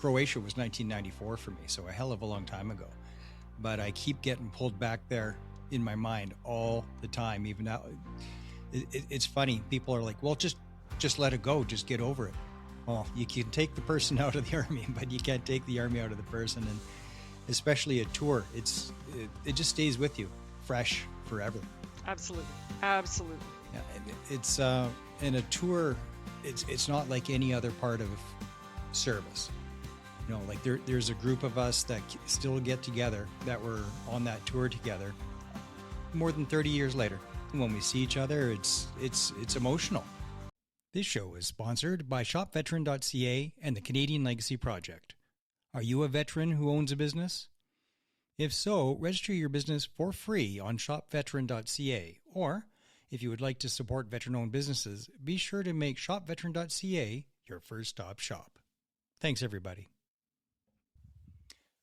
Croatia was 1994 for me, so a hell of a long time ago. But I keep getting pulled back there in my mind all the time. Even now, it's funny. People are like, "Well, just let it go. Just get over it." Well, you can take the person out of the army, but you can't take the army out of the person. And especially a tour, it just stays with you, fresh forever. Absolutely. Yeah, it's in a tour. It's not like any other part of service. Like there's a group of us that still get together that were on that tour together more than 30 years later. And when we see each other, it's emotional. This show is sponsored by shopveteran.ca and the Canadian Legacy Project. Are you a veteran who owns a business? If so, register your business for free on shopveteran.ca, or if you would like to support veteran-owned businesses, be sure to make shopveteran.ca your first stop shop. Thanks, everybody.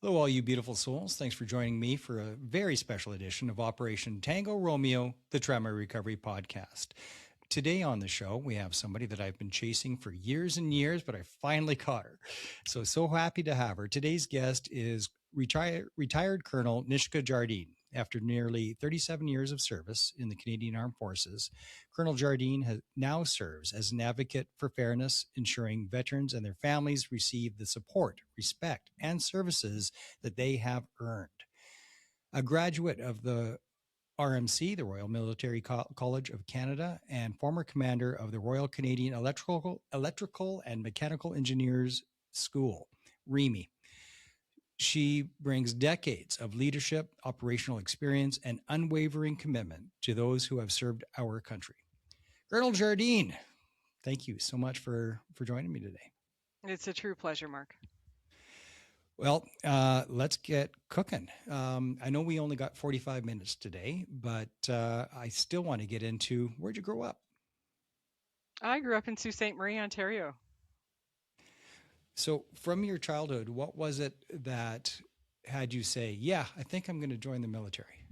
Hello, all you beautiful souls. Thanks for joining me for a very special edition of Operation Tango Romeo, the Trauma Recovery Podcast. Today on the show, we have somebody that I've been chasing for years and years, but I finally caught her. So happy to have her. Today's guest is retired Colonel Nishika Jardine. After nearly 37 years of service in the Canadian Armed Forces, Colonel Jardine now serves as an advocate for fairness, ensuring veterans and their families receive the support, respect, and services that they have earned. A graduate of the RMC, the Royal Military College of Canada, and former commander of the Royal Canadian Electrical and Mechanical Engineers School, REME. She brings decades of leadership, operational experience, and unwavering commitment to those who have served our country. Colonel Jardine, thank you so much for joining me today. It's a true pleasure, Mark. Well, let's get cooking. I know we only got 45 minutes today, but I still want to get into, where'd you grow up? I grew up in Sault Ste. Marie, Ontario. So from your childhood, what was it that had you say, yeah, I think I'm going to join the military?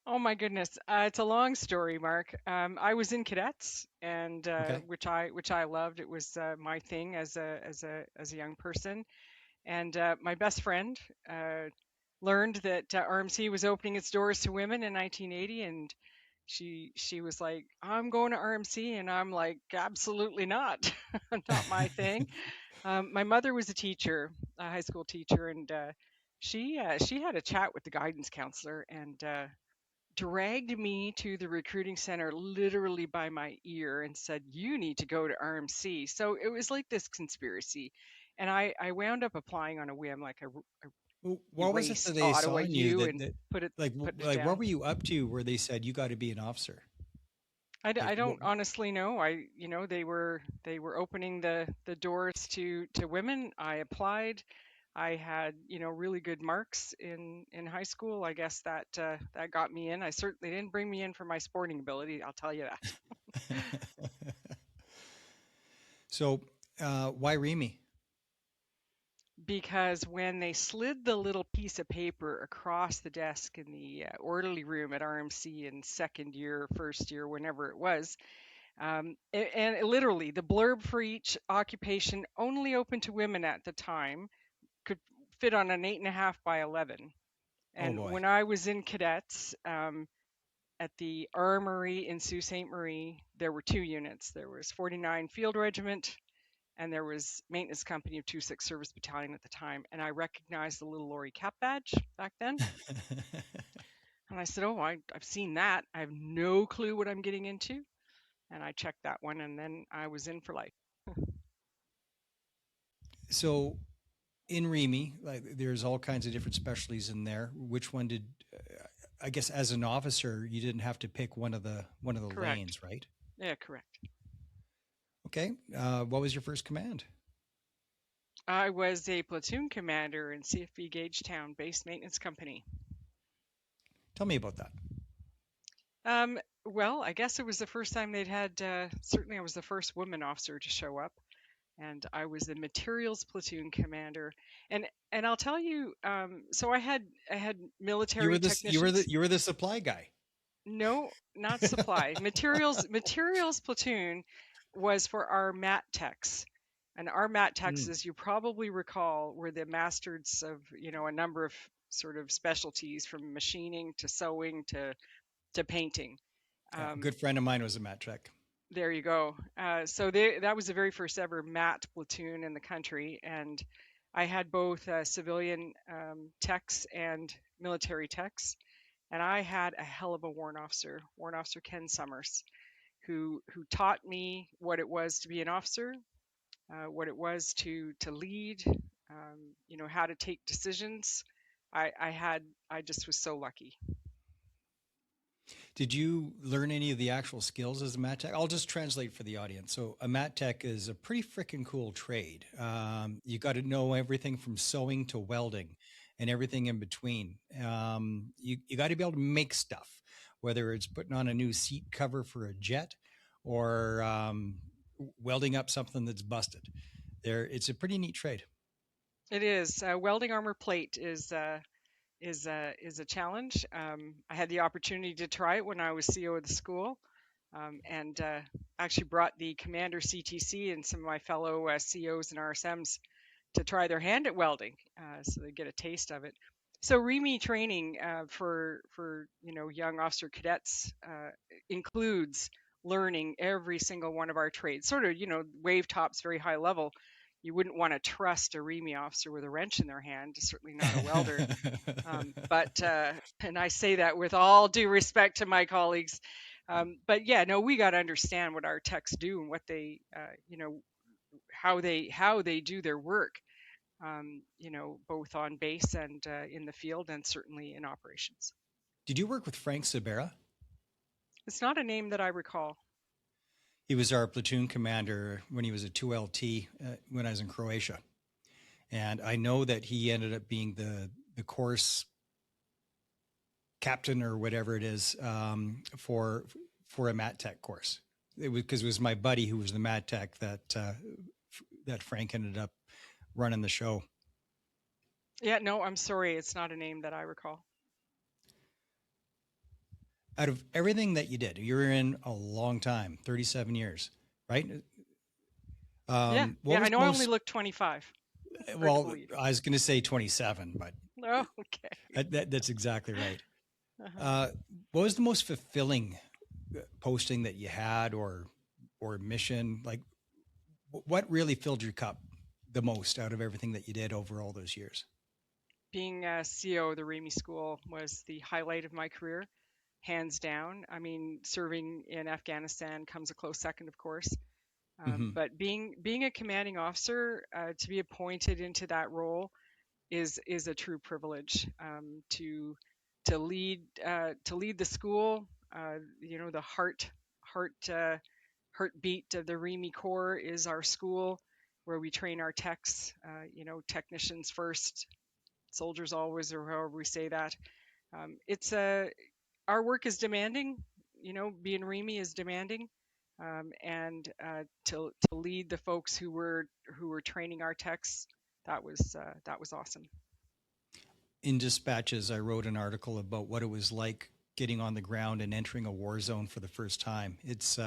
Oh my goodness. It's a long story, Mark. I was in cadets and Okay. which I loved. It was my thing as a young person. And my best friend learned that RMC was opening its doors to women in 1980, and she was like, "I'm going to RMC," and I'm like, "Absolutely not, not my thing." My mother was a teacher, a high school teacher, and she had a chat with the guidance counselor and dragged me to the recruiting center literally by my ear and said, "You need to go to RMC." So it was like this conspiracy, and I wound up applying on a whim, like What was it that they saw Ottawa in you U that, and put it like down. what were you up to where they said you got to be an officer? I don't honestly know. They were opening the doors to women. I applied. I had, really good marks in high school. I guess that that got me in. I certainly didn't bring me in for my sporting ability, I'll tell you that. So, why REME? Because when they slid the little piece of paper across the desk in the orderly room at RMC in second year, first year, whenever it was, and literally the blurb for each occupation, only open to women at the time, could fit on an 8.5 by 11. And when I was in cadets at the Armory in Sault Ste. Marie, there were two units. There was 49 Field Regiment, and there was Maintenance Company of 26 Service Battalion at the time. And I recognized the little Lori Cap badge back then. And I said, "Oh, I've seen that. I have no clue what I'm getting into." And I checked that one, and then I was in for life. So in REME, like there's all kinds of different specialties in there. Which one did, I guess as an officer, you didn't have to pick one of the Correct. lanes, right? Yeah, correct. Okay. What was your first command? I was a platoon commander in CFB Gagetown Base Maintenance Company. Tell me about that. Well, I guess it was the first time they'd had, certainly I was the first woman officer to show up, and I was the materials platoon commander. And I'll tell you, so I had military technicians. You were the supply guy. No, not supply. Materials platoon was for our mat techs. And our mat techs, Mm. as you probably recall, were the masters of, a number of sort of specialties, from machining to sewing to painting. Yeah, a Um, good friend of mine was a mat tech. there you go. That was the very first ever mat platoon in the country, and I had both civilian techs and military techs, and I had a hell of a Warrant Officer Ken Summers, who taught me what it was to be an officer, what it was to lead, how to take decisions. I just was so lucky. Did you learn any of the actual skills as a mat tech? I'll just translate for the audience. So, a mat tech is a pretty freaking cool trade. You got to know everything from sewing to welding and everything in between. You got to be able to make stuff, whether it's putting on a new seat cover for a jet or welding up something that's busted. It's a pretty neat trade. It is. Welding armor plate is a challenge. I had the opportunity to try it when I was CO of the school, and actually brought the commander CTC and some of my fellow COs and RSMs to try their hand at welding, so they get a taste of it. So REME training for young officer cadets includes learning every single one of our trades. Sort of wave tops, very high level. You wouldn't want to trust a REME officer with a wrench in their hand, certainly not a welder. But and I say that with all due respect to my colleagues. But yeah, no, we got to understand what our techs do and what they, how they do their work. Both on base and in the field, and certainly in operations. Did you work with Frank Sabera? It's not a name that I recall. He was our platoon commander when he was a 2LT when I was in Croatia. And I know that he ended up being the course captain or whatever it is for a mat tech course. It was because it was my buddy who was the mat tech that Frank ended up running the show. Yeah, no, I'm sorry, it's not a name that I recall. Out of everything that you did, you were in a long time, 37 years, right? Yeah, What I was know I only most, look 25. Hard to well, believe. I was going to say 27, but Oh, okay. that's exactly right. Uh-huh. What was the most fulfilling posting that you had or mission? Like what really filled your cup the most out of everything that you did over all those years? Being a CO of the REME school was the highlight of my career, hands down. I mean, serving in Afghanistan comes a close second, of course. Mm-hmm. But being a commanding officer, to be appointed into that role is a true privilege. To lead the school, the heartbeat of the REME Corps is our school, where we train our techs. Technicians first, soldiers always, or however we say that. It's our work is demanding. Being REME is demanding, and to lead the folks who were training our techs, that was awesome. In Dispatches, I wrote an article about what it was like getting on the ground and entering a war zone for the first time. It's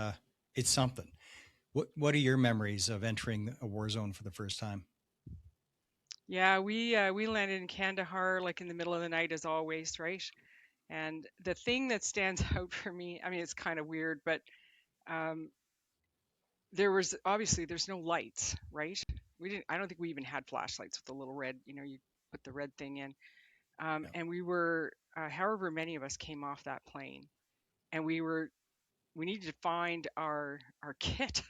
something. What are your memories of entering a war zone for the first time? Yeah, we landed in Kandahar like in the middle of the night, as always, right? And the thing that stands out for me, I mean, it's kind of weird, but um, there's no lights, right? I don't think we even had flashlights with the little red, you put the red thing in. Yeah. And we were, however many of us came off that plane, and we needed to find our kit,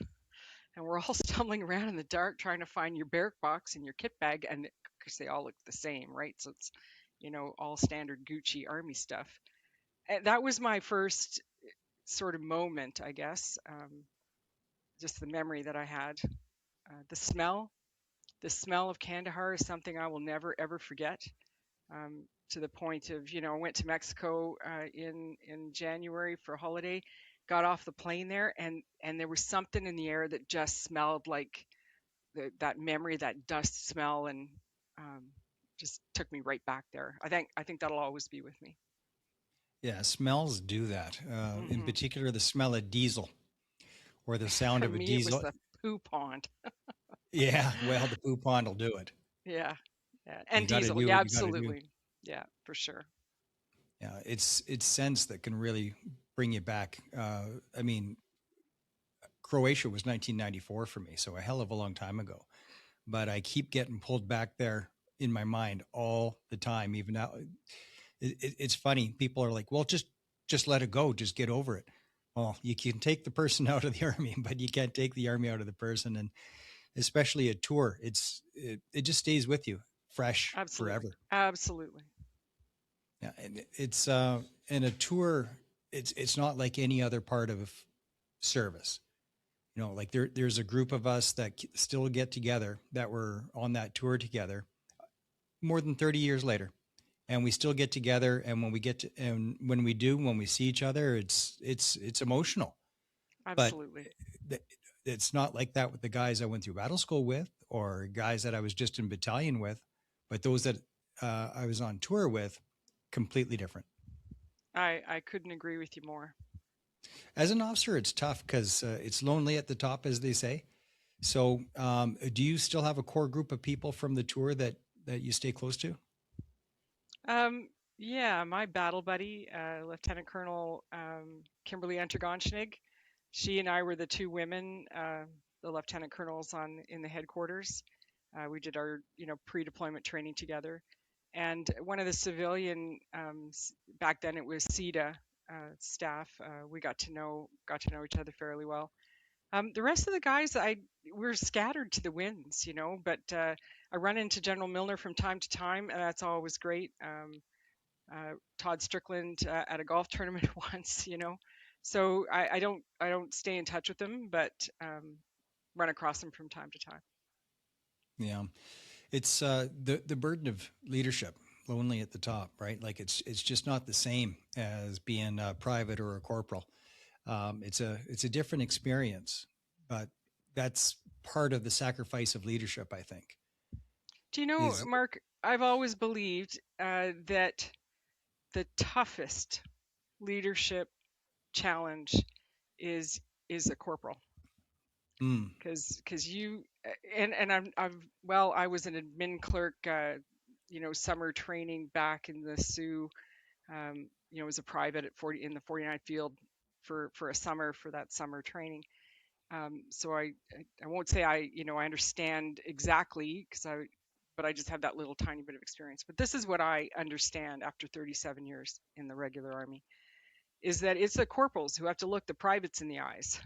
and we're all stumbling around in the dark trying to find your barrack box and your kit bag, and because they all look the same, right? So it's all standard Gucci army stuff. And that was my first sort of moment, I guess. Just the memory that I had, the smell of Kandahar is something I will never ever forget. To the point of, I went to Mexico in January for a holiday, got off the plane there, and there was something in the air that just smelled like that memory, that dust smell, and um, just took me right back there. I think that'll always be with me. Yeah, smells do that. In Hmm. particular, the smell of diesel or the sound For of a me, it was diesel. the poo pond. Yeah, well, the poo pond will do it. Yeah. Yeah. You And got to diesel. do Yeah, what you got to do. absolutely. Yeah, for sure. Yeah, it's sense that can really bring you back. I mean, Croatia was 1994 for me, so a hell of a long time ago. But I keep getting pulled back there in my mind all the time. Even now, it's funny. People are like, "Well, just let it go. Just get over it." Well, you can take the person out of the army, but you can't take the army out of the person. And especially a tour, it just stays with you, fresh Absolutely. forever. Absolutely. Yeah, and it's and a tour. It's not like any other part of service. You know, like there's a group of us that still get together that were on that tour together more than 30 years later, and we still get together. And when we get to, and when we do, when we see each other, it's emotional. But Absolutely. th- it's not like that with the guys I went through battle school with, or guys that I was just in battalion with. But those that I was on tour with, completely different. I couldn't agree with you more. As an officer, it's tough because it's lonely at the top, as they say. So, do you still have a core group of people from the tour that you stay close to? Um, yeah, my battle buddy, Lieutenant Colonel Kimberly Entergonschnig, she and I were the two women, the lieutenant colonels on in the headquarters. We did our, pre-deployment training together. And one of the civilian, back then it was CEDA staff. We got to know each other fairly well. The rest of the guys, we're scattered to the winds, but I run into General Milner from time to time, and that's always great. Todd Strickland at a golf tournament once. So I don't stay in touch with them, but run across them from time to time. Yeah, it's the burden of leadership, lonely at the top, right? Like it's just not the same as being a private or a corporal. It's a different experience, but that's part of the sacrifice of leadership, I think. Do you know, Is Mark? I've always believed that the toughest leadership challenge is is a corporal, mm, because you and I'm well, I was an admin clerk, summer training back in the Sioux, as a private at 40 in the 49th field for a summer for that summer training. So I won't say I understand exactly, but I just have that little tiny bit of experience. But this is what I understand after 37 years in the regular army, is that it's the corporals who have to look the privates in the eyes,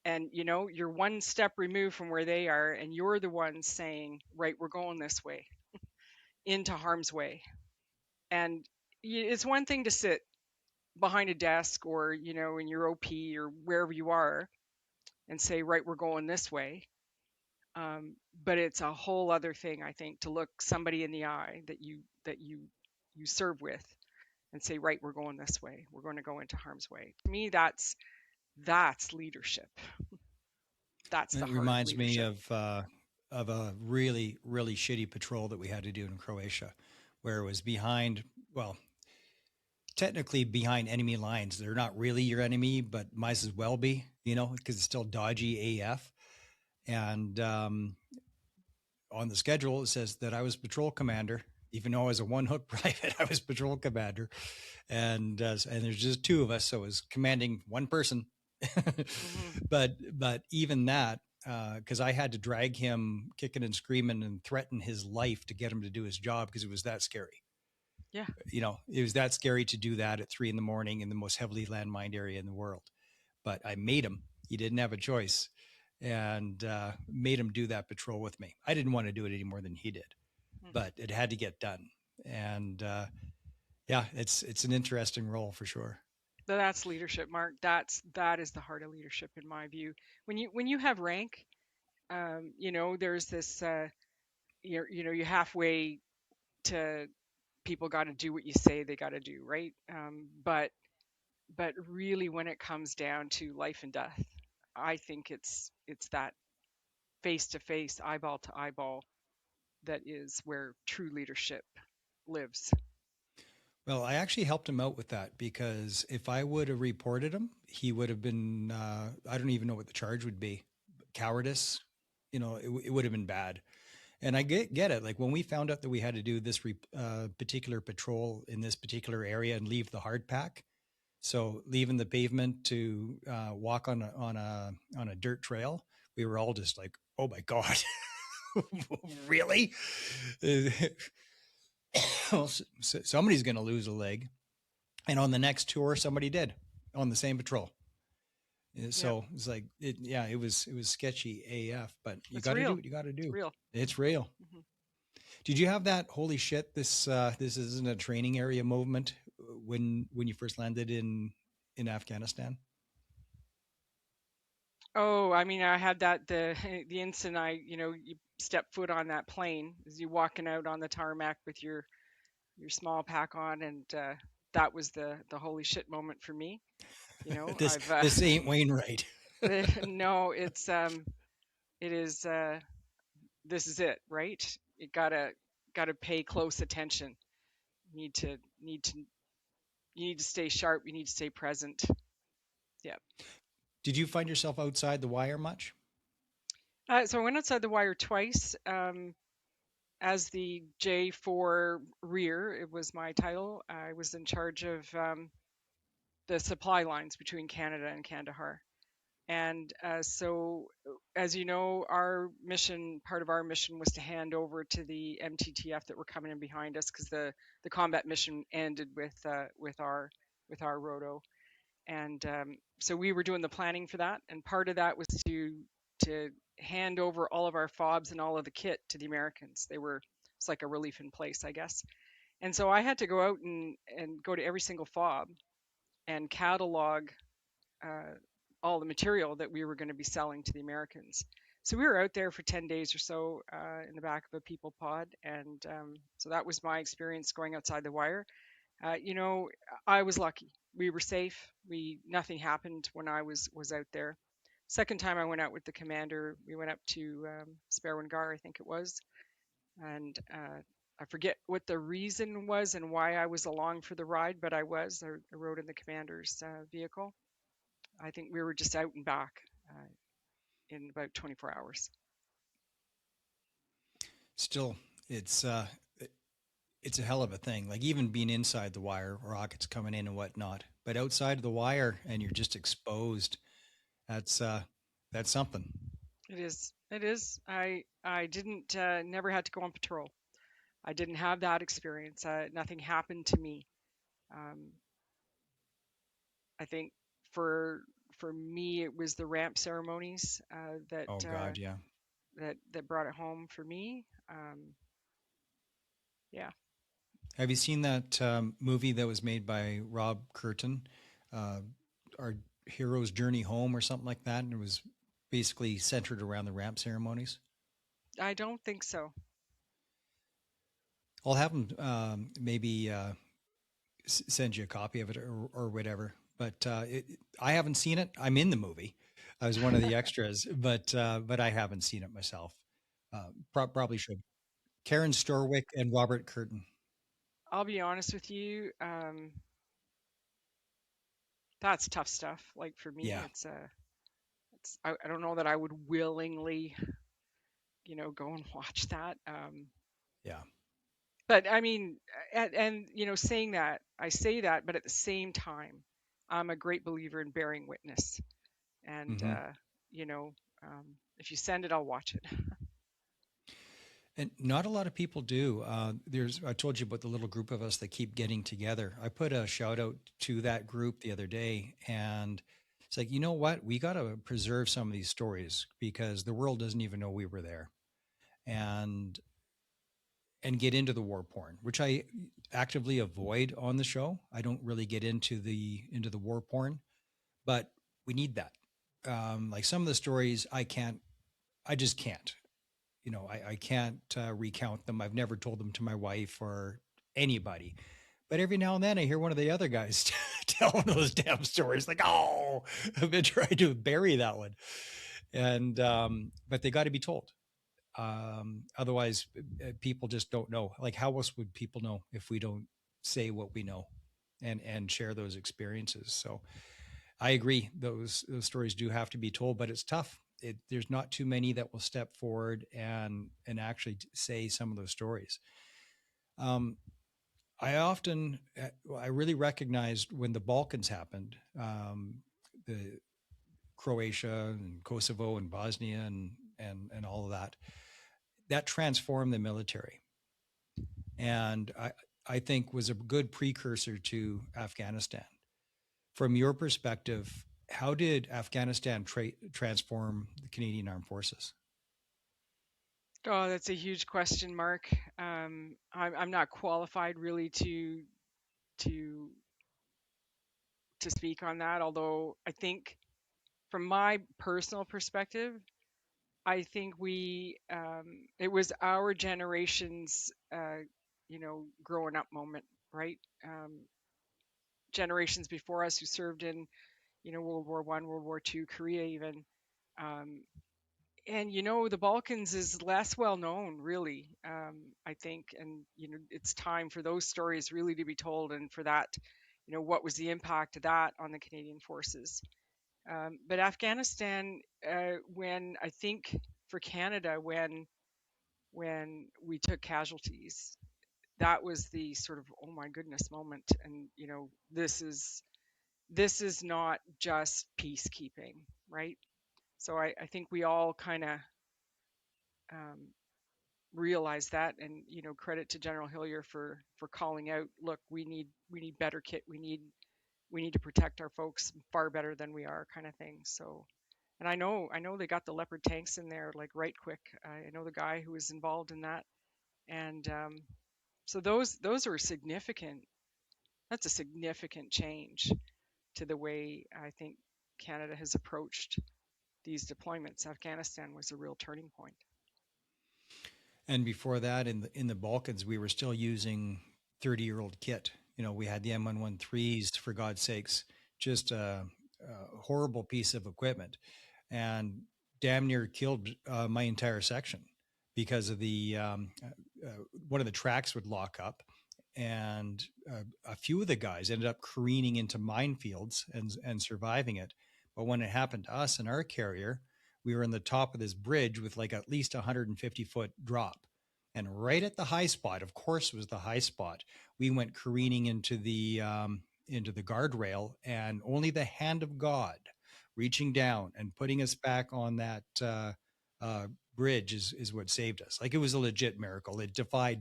and you're one step removed from where they are, and you're the one saying, right, we're going this way, into harm's way. And it's one thing to sit behind a desk, or in your OP or wherever you are, and say, right, we're going this way. But it's a whole other thing, I think, to look somebody in the eye that you serve with, and say, right, we're going this way, we're going to go into harm's way. To me, that's leadership. That's the it heart of reminds me leadership. of a really shitty patrol that we had to do in Croatia, where it was behind. Well, technically behind enemy lines. They're not really your enemy, but might as well be, because it's still dodgy AF. And on the schedule, it says that I was patrol commander, even though I was a one hook private. I was patrol commander, and there's just two of us, so I was commanding one person. Hmm. but even that, because I had to drag him kicking and screaming and threaten his life to get him to do his job because it was that scary. Yeah. It was that scary to do that at 3 a.m. in the most heavily landmined area in the world. But I made him. He didn't have a choice, and made him do that patrol with me. I didn't want to do it any more than he did, but Hmm. it had to get done. And yeah, it's an interesting role for sure. That's leadership, Mark. That is the heart of leadership, in my view. When you have rank, there's this, you halfway to, people got to do what you say they got to do, right? But really, when it comes down to life and death, I think it's that face to face, eyeball to eyeball, that is where true leadership lives. Well, I actually helped him out with that because if I would have reported him, he would have been, I don't even know what the charge would be, cowardice. it would have been bad. And I get it. Like when we found out that we had to do this particular patrol in this particular area and leave the hard pack, so leaving the pavement to walk on a dirt trail, we were all just like, "Oh my god, really?" Well, somebody's going to lose a leg, and on the next tour, somebody did on the same patrol. Yep. So it's like, yeah, it was sketchy AF, but you It's got to do real. what you got to It's do. real. It's real. Hmm. Did you have that holy shit? This isn't a training area movement when you first landed in Afghanistan? Oh, I mean, I had that the instant you step foot on that plane as you walking out on the tarmac with your small pack on, and that was the holy shit moment for me. this I've this ain't Wainwright. no, it is this is it, right? You gotta pay close attention. You need to you need to stay sharp. You need to stay present. Yeah. Did you find yourself outside the wire much? So I went outside the wire twice. As the J4 rear, it was my title. I was in charge of the supply lines between Canada and Kandahar. And as you know, part of our mission was to hand over to the MTTF that were coming in behind us because the combat mission ended with our roto. And so we were doing the planning for that. And part of that was to hand over all of our fobs and all of the kit to the Americans. It's like a relief in place, I guess. And so I had to go out and go to every single fob and catalog uh, all the material that we were going to be selling to the Americans. So we were out there for 10 days or so in the back of a people pod. And so that was my experience going outside the wire. Uh, you know, I was lucky. We were safe. Nothing happened when I was out there. Second time I went out with the commander, we went up to Sperwangar, I think it was, and I forget what the reason was and why I was along for the ride, but I rode in the commander's vehicle. I think we were just out and back in about 24 hours. Still, it's it's a hell of a thing. Like even being inside the wire, rockets coming in and whatnot, but outside of the wire, and you're just exposed. That's uh, that's something. It is. It is. I didn't never had to go on patrol. I didn't have that experience. Nothing happened to me. Um, I think for for me, it was the ramp ceremonies Oh God, yeah. that brought it home for me. Yeah, Have you seen that movie that was made by Rob Curtin, uh, Our Hero's Journey Home, or something like that? And it was basically centered around the ramp ceremonies. I don't think so. I'll have them maybe send you a copy of it or whatever. But I haven't seen it. I'm in the movie. I was one of the extras, but I haven't seen it myself. Probably should. Karen Storwick and Robert Curtin. I'll be honest with you. That's tough stuff. Like for me, Yeah, I don't know that I would willingly, go and watch that. yeah. But I mean, saying that, I say that, but at the same time, I'm a great believer in bearing witness. And, Hmm. you know, if you send it, I'll watch it. And not a lot of people do. I told you about the little group of us that keep getting together. I put a shout out to that group the other day, and it's like, you know what? We got to preserve some of these stories because the world doesn't even know we were there, and get into the war porn, which I actively avoid on the show. I don't really get into the war porn, but we need that. Like some of the stories, I just can't. I can't recount them. I've never told them to my wife or anybody. But every now and then I hear one of the other guys telling those damn stories like, oh, I've been trying to bury that one. And, but they got to be told. Otherwise, people just don't know. Like, how else would people know if we don't say what we know and share those experiences? So I agree. Those stories do have to be told, but it's tough. there's not too many that will step forward and actually say some of those stories. Um, I really recognized when the Balkans happened, the Croatia and Kosovo and Bosnia and all of that, that transformed the military, and I think was a good precursor to Afghanistan. From your perspective, how did Afghanistan transform the Canadian Armed Forces? Oh, that's a huge question, Mark. I'm not qualified really to to speak on that. Although I think, from my personal perspective, I think it was our generation's growing up moment, right? Generations before us who served in World War One, World War Two, Korea even. Um, and the Balkans is less well known, really. I think, and it's time for those stories really to be told, and for that, what was the impact of that on the Canadian forces. But Afghanistan, when I think for Canada, when we took casualties, that was the sort of, oh my goodness moment. And this is not just peacekeeping, right? So I think we all kind of um, realize that, and credit to General Hillier for calling out, look, we need better kit, we need to protect our folks far better than we are, kind of thing. So, and I know they got the Leopard tanks in there like right quick. I know the guy who was involved in that, and so those are significant. That's a significant change to the way I think Canada has approached these deployments. Afghanistan was a real turning point. And before that, in the Balkans, we were still using 30-year-old kit. We had the M113s, for God's sakes, just a horrible piece of equipment, and damn near killed my entire section because of the one of the tracks would lock up, and a few of the guys ended up careening into minefields and surviving it. But when it happened to us in our carrier, we were in the top of this bridge with like at least 150-foot drop. And right at the high spot, of course, was the high spot. We went careening into the guardrail, and only the hand of God reaching down and putting us back on that bridge is what saved us. Like, it was a legit miracle. It defied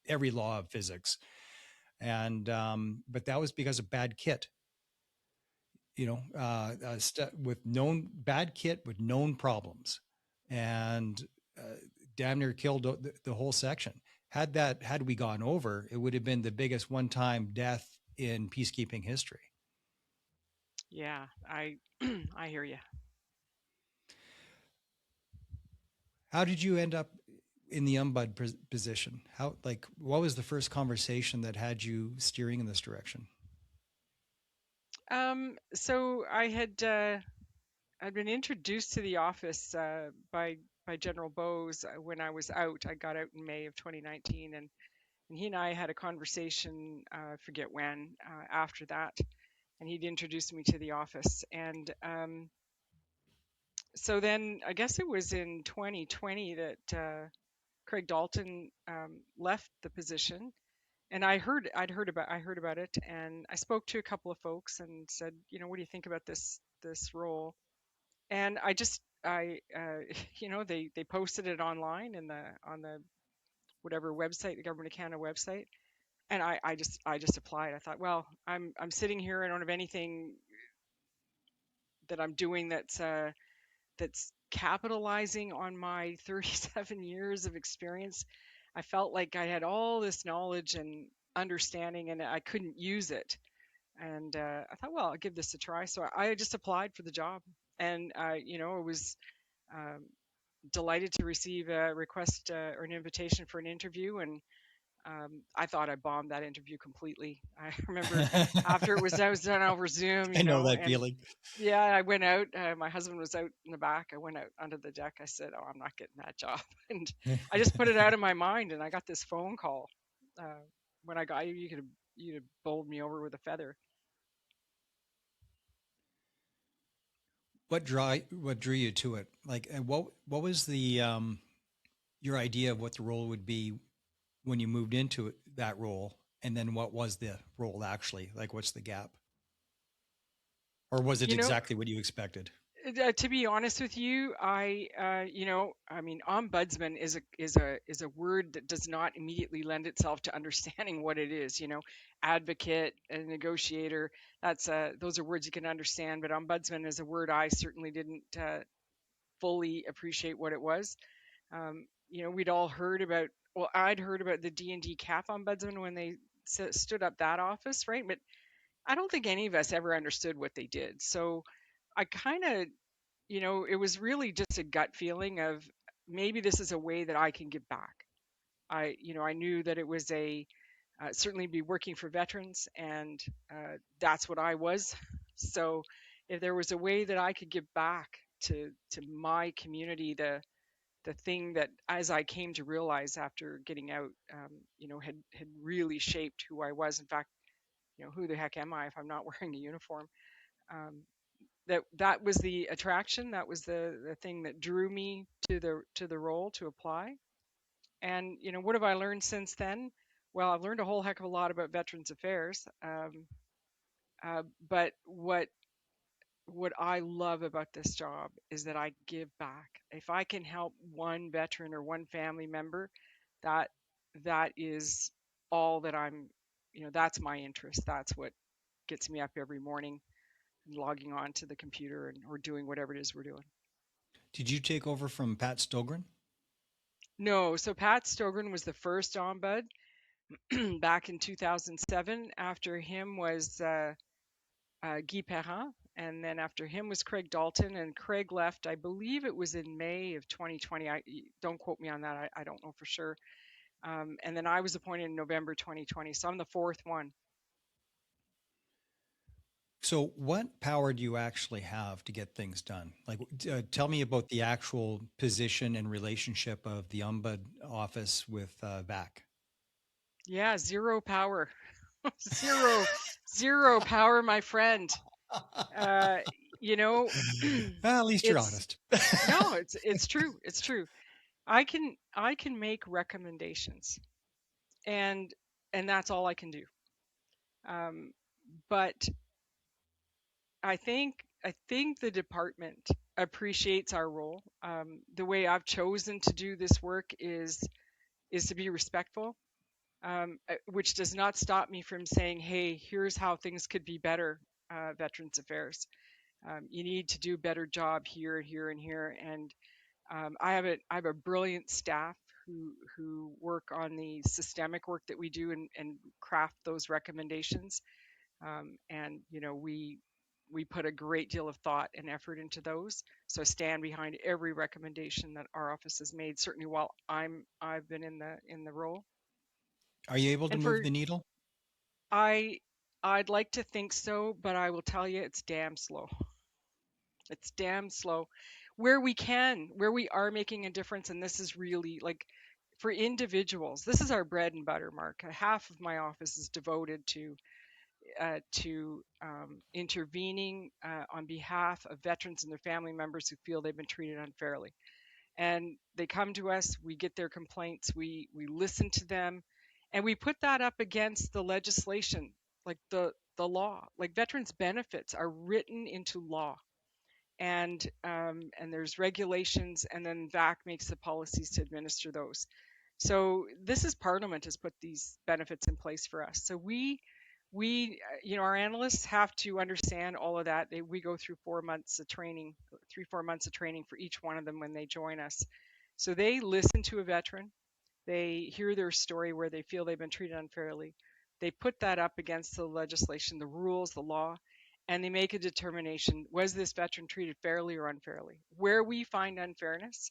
every law of physics, and but that was because of bad kit. With known bad kit with known problems, and damn near killed the whole section. Had we gone over, it would have been the biggest one-time death in peacekeeping history. Yeah, I I hear you. How did you end up in the position? What was the first conversation that had you steering in this direction? So I'd been introduced to the office by General Bose when I was out. I got out in May of 2019, and he and I had a conversation. I forget when, after that, and he'd introduced me to the office. And so then I guess it was in 2020 that Craig Dalton left the position, and I heard about it, and I spoke to a couple of folks and said, what do you think about this role? And they posted it online in the on the whatever website, the Government of Canada website, and I just applied. I thought, well, I'm sitting here, I don't have anything that I'm doing that's capitalizing on my 37 years of experience. I felt like I had all this knowledge and understanding, and I couldn't use it. And I thought, well, I'll give this a try. So I just applied for the job, and it was um, delighted to receive a request or an invitation for an interview. And I thought I bombed that interview completely. I remember after I was done over Zoom, I know that and feeling. yeah, I went out. My husband was out in the back. I went out onto the deck. I said, "Oh, I'm not getting that job," and I just put it out of my mind. And I got this phone call. Uh, when I got you, you'd have bowled me over with a feather. What drew you to it? Like, and what was the your idea of what the role would be when you moved into that role, and then what was the role actually? Like, what's the gap, or was it You know, exactly what you expected? to be honest with you, I mean, ombudsman is a word that does not immediately lend itself to understanding what it is. Advocate, a negotiator. Those are words you can understand, but ombudsman is a word I certainly didn't fully appreciate what it was. We'd all heard about. Well, I'd heard about the D&D CAF ombudsman when they stood up that office, right? But I don't think any of us ever understood what they did. So I kind of it was really just a gut feeling of maybe this is a way that I can give back. I knew that it was certainly be working for veterans, and that's what I was. So, if there was a way that I could give back to my community, the thing that, as I came to realize after getting out, had really shaped who I was. In fact, who the heck am I if I'm not wearing a uniform? Um, that was the attraction. That was the thing that drew me to the role to apply. And what have I learned since then? Well, I've learned a whole heck of a lot about Veterans Affairs. But what I love about this job is that I give back. If I can help one veteran or one family member, that that is all that that's my interest. That's what gets me up every morning, logging on to the computer and or doing whatever it is we're doing. Did you take over from Pat Stogren? No, so Pat Stogren was the first ombud back in 2007. After him was Guy Perrin, and then after him was Craig Dalton, and Craig left, I believe it was in May of 2020. Don't quote me on that. I don't know for sure. And then I was appointed in November 2020, so I'm the fourth one. So, what power do you actually have to get things done? Like, tell me about the actual position and relationship of the Ombud office with VAC. Yeah, zero power, zero, zero power, my friend. Uh, you know, Well, at least you're it's honest. no, it's true. It's true. I can make recommendations, and and that's all I can do. Um, but I think the department appreciates our role. The way I've chosen to do this work is to be respectful, which does not stop me from saying, "Hey, here's how things could be better." Veterans Affairs, you need to do a better job here, here, and here. And I have a brilliant staff who work on the systemic work that we do and craft those recommendations. And we put a great deal of thought and effort into those. So I stand behind every recommendation that our office has made. Certainly while I've been in the role. Are you able to And move for the needle? I I'd like to think so, but I will tell you it's damn slow. It's damn slow. Where we are making a difference, and this is really like for individuals, this is our bread and butter, Mark. Half of my office is devoted to intervening on behalf of veterans and their family members who feel they've been treated unfairly. And they come to us, we get their complaints, we listen to them, and we put that up against the legislation, like the law. Like veterans benefits are written into law, and there's regulations, and then VAC makes the policies to administer those. So this is Parliament has put these benefits in place for us. So our analysts have to understand all of that. We go through 4 months of training, 3 4 months of training for each one of them when they join us. So they listen to a veteran, they hear their story where they feel they've been treated unfairly. They put that up against the legislation, the rules, the law, and they make a determination: was this veteran treated fairly or unfairly? Where we find unfairness,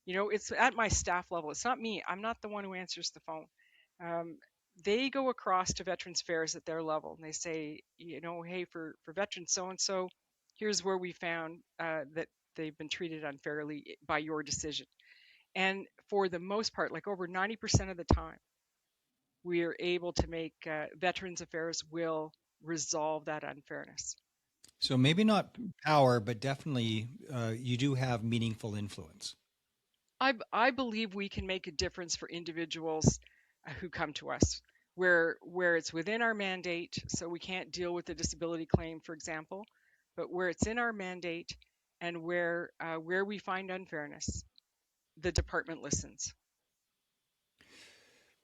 it's at my staff level. It's not me. I'm not the one who answers the phone. Um, they go across to Veterans Affairs at their level and they say, hey, for veteran so and so, here's where we found that they've been treated unfairly by your decision. And for the most part, like over 90% of the time, we are able to make Veterans Affairs will resolve that unfairness. So maybe not power, but definitely you do have meaningful influence. I believe we can make a difference for individuals who come to us where it's within our mandate, so we can't deal with the disability claim, for example, but where it's in our mandate and where we find unfairness, the department listens.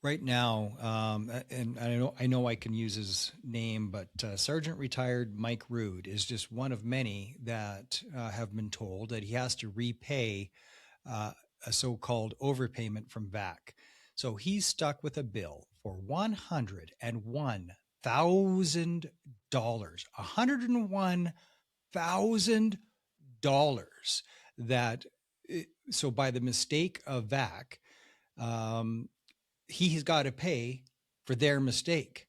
Right now, and I know I can use his name, but Sergeant Retired Mike Rood is just one of many that have been told that he has to repay uh, a so-called overpayment from VAC. So he's stuck with a bill for $101,000, $101,000 that. So by the mistake of VAC, um, he has got to pay for their mistake.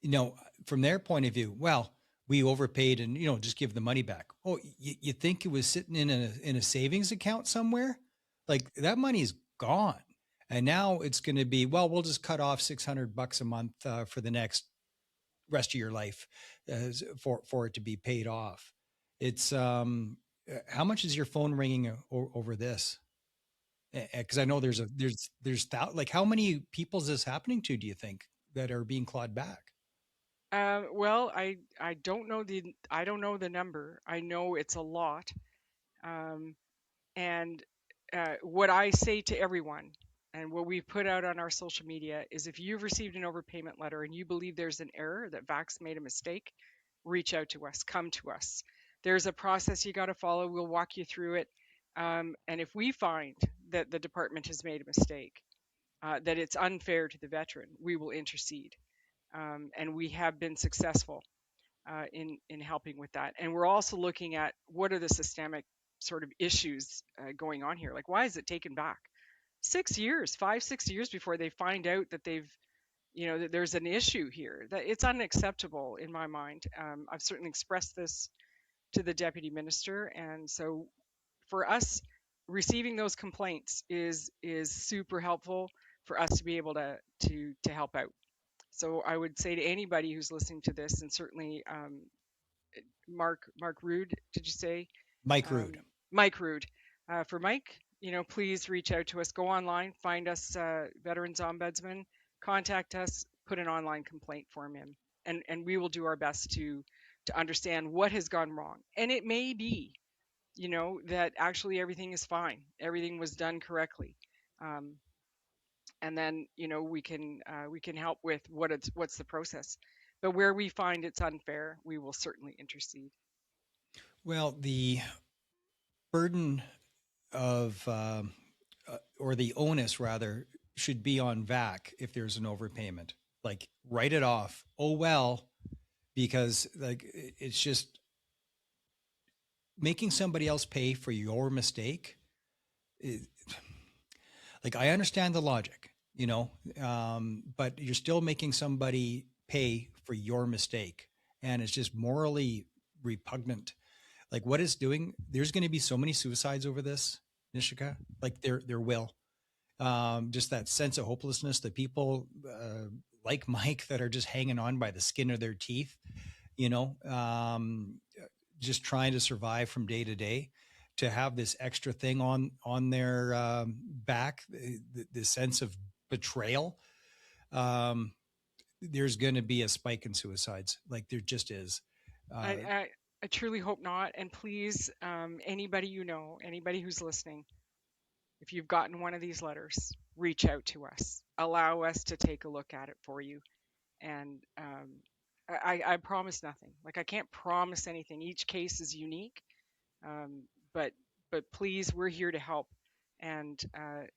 You know, from their point of view, well, we overpaid and, just give the money back. Oh, you think it was sitting in a savings account somewhere? Like that money's gone. And now it's going to be, well, we'll just cut off $600 a month for the next rest of your life for it to be paid off. It's how much is your phone ringing over this? Because I know like how many people is this happening to? Do you think that are being clawed back? Well, I don't know the number. I know it's a lot. Um, and what I say to everyone, and what we've put out on our social media, is if you've received an overpayment letter and you believe there's an error, that VAC's made a mistake, reach out to us, come to us. There's a process you got to follow. We'll walk you through it. And if we find that the department has made a mistake, that it's unfair to the veteran, we will intercede. And we have been successful in helping with that. And we're also looking at what are the systemic sort of issues going on here. Like, why is it taken back 6 years, 5, 6 years before they find out that that there's an issue here? That it's unacceptable in my mind. I've certainly expressed this to the deputy minister, and so for us, receiving those complaints is super helpful for us to be able to help out. So I would say to anybody who's listening to this, and certainly Mark Rude, did you say? Mike Um, Rood. Mike Rude. For Mike, please reach out to us. Go online, find us, Veterans Ombudsman, contact us, put an online complaint form in, and we will do our best to understand what has gone wrong. And it may be, that actually everything is fine, everything was done correctly. Um, and then we can help with what's the process, but where we find it's unfair, we will certainly intercede. Well, the burden of or the onus rather should be on VAC if there's an overpayment. Like write it off. Oh well, because like it's just making somebody else pay for your mistake. It, like I understand the logic, but you're still making somebody pay for your mistake, and it's just morally repugnant. Like what it's doing, there's going to be so many suicides over this, Nishika. Like there will. Just that sense of hopelessness that people like Mike that are just hanging on by the skin of their teeth, you know, um, just trying to survive from day to day. To have this extra thing on their back, the sense of betrayal. Um, there's going to be a spike in suicides, like there just is. I, Uh, I, I truly hope not. And please, anybody anybody who's listening, if you've gotten one of these letters, reach out to us. Allow us to take a look at it for you. And I promise nothing. Like I can't promise anything. Each case is unique. Um, but but please, we're here to help, and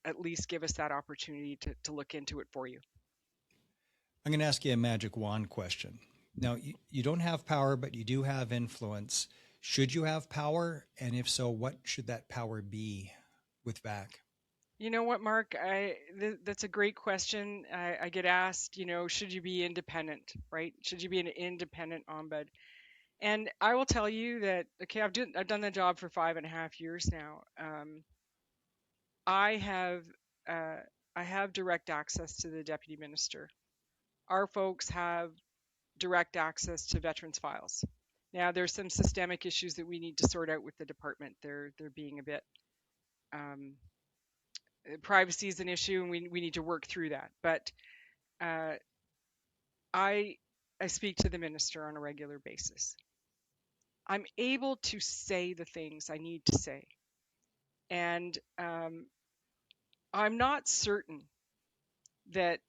at least give us that opportunity to look into it for you. I'm going to ask you a magic wand question. Now, you don't have power, but you do have influence. Should you have power? And if so, what should that power be with VAC? You know what, Mark? That's a great question. I get asked, should you be independent, right? Should you be an independent ombud? And I will tell you that, okay, I've done the job for 5.5 years now. I have uh, I have direct access to the deputy minister. Our folks have direct access to veterans files. Now, there's some systemic issues that we need to sort out with the department. They're being a bit um, privacy is an issue, and we need to work through that. But uh, I I speak to the minister on a regular basis. I'm able to say the things I need to say, and I'm not certain that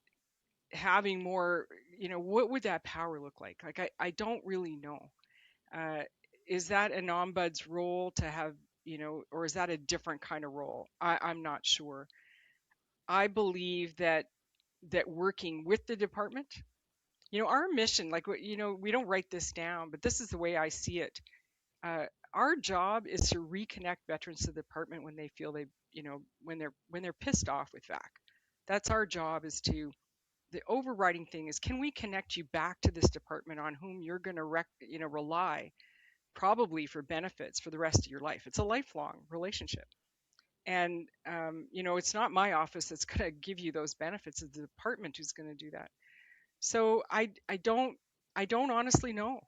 having more, what would that power look like? Like I don't really know. Uh, is that an ombud's role to have, or is that a different kind of role? I'm not sure. I believe that working with the department, our mission, like we don't write this down, but this is the way I see it. Uh, our job is to reconnect veterans to the department when they feel when they're pissed off with VAC. That's our job. Is to The overriding thing is, can we connect you back to this department on whom you're going to rely probably for benefits for the rest of your life. It's a lifelong relationship. And it's not my office that's going to give you those benefits. It's the department who's going to do that. So I don't honestly know.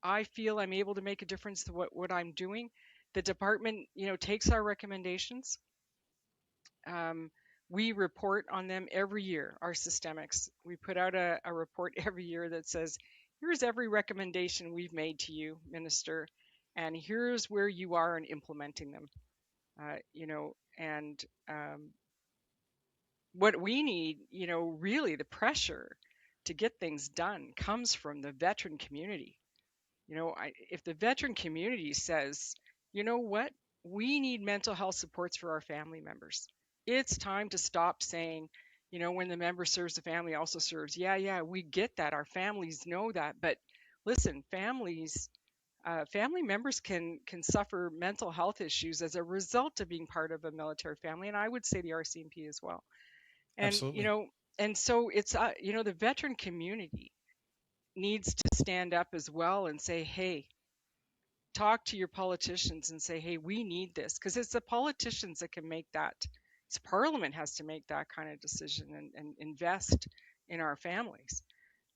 I feel I'm able to make a difference to what I'm doing. The department, takes our recommendations. Um, we report on them every year. Our systemics. We put out a report every year that says, "Here's every recommendation we've made to you, Minister, and here's where you are in implementing them." And what we need, really the pressure to get things done comes from the veteran community. If the veteran community says, you know what, we need mental health supports for our family members, it's time to stop saying, when the member serves, the family also serves. Yeah, yeah, we get that. Our families know that. But listen, family members can suffer mental health issues as a result of being part of a military family, and I would say the RCMP as well. And Absolutely. and so it's the veteran community needs to stand up as well and say, hey, talk to your politicians and say, hey, we need this, because it's the politicians that can make that. It's Parliament has to make that kind of decision and invest in our families.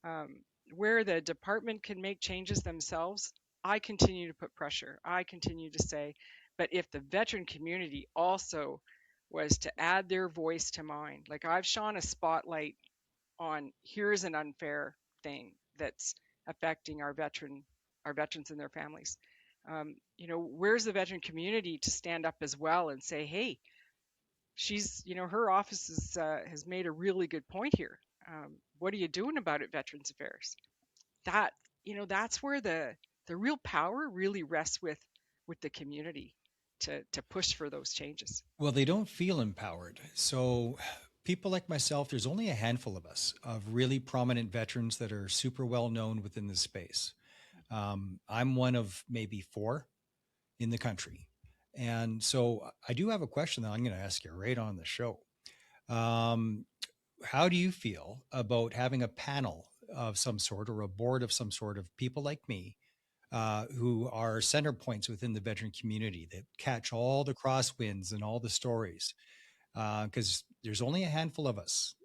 Um, where the department can make changes themselves, I continue to put pressure. I continue to say, but if the veteran community also was to add their voice to mine, like I've shone a spotlight on, here's an unfair thing that's affecting our veterans and their families. Where's the veteran community to stand up as well and say, hey, her office has made a really good point here. What are you doing about it, Veterans Affairs? That that's where the real power really rests with the community to push for those changes. Well, they don't feel empowered. So, people like myself, there's only a handful of us of really prominent veterans that are super well known within this space. I'm one of maybe four in the country. And so, I do have a question that I'm going to ask you right on the show. Um, how do you feel about having a panel of some sort or a board of some sort of people like me who are center points within the veteran community that catch all the crosswinds and all the stories? Because there's only a handful of us,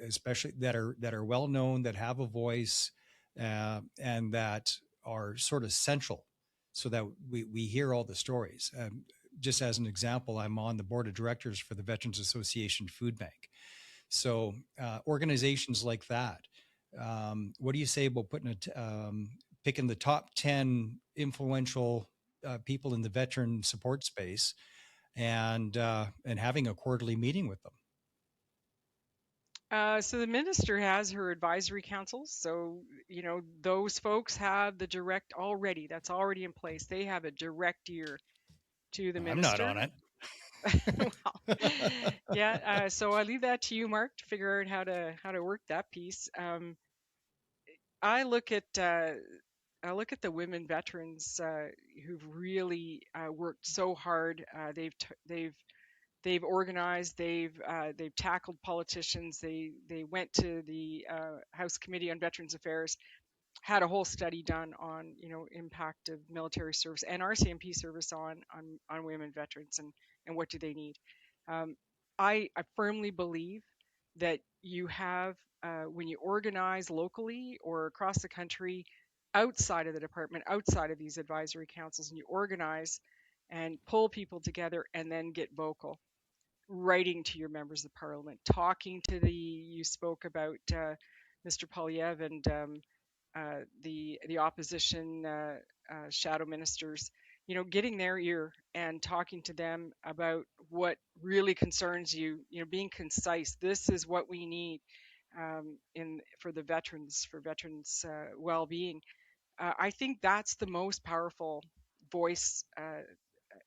especially that are well known, that have a voice, and that are sort of central, so that we hear all the stories. Just as an example, I'm on the board of directors for the Veterans Association Food Bank. So organizations like that, what do you say about picking the top 10 influential people in the veteran support space and having a quarterly meeting with them? So the minister has her advisory councils. So, those folks have the direct already, that's already in place. They have a direct ear to the I'm not minister. on it. Well, yeah. So I leave that to you, Mark, to figure out how to work that piece. I look at uh, I look at the women veterans who've really worked so hard. They've organized. They've tackled politicians. They went to the House Committee on Veterans Affairs, had a whole study done on impact of military service and RCMP service on women veterans, and what do they need. Um, I firmly believe that you have when you organize locally or across the country, outside of the department, outside of these advisory councils, and you organize and pull people together and then get vocal, writing to your members of parliament, talking to you spoke about Mr. Polyev and the opposition shadow ministers, getting their ear and talking to them about what really concerns you, being concise. This is what we need in for the veterans, for veterans well-being. I think that's the most powerful voice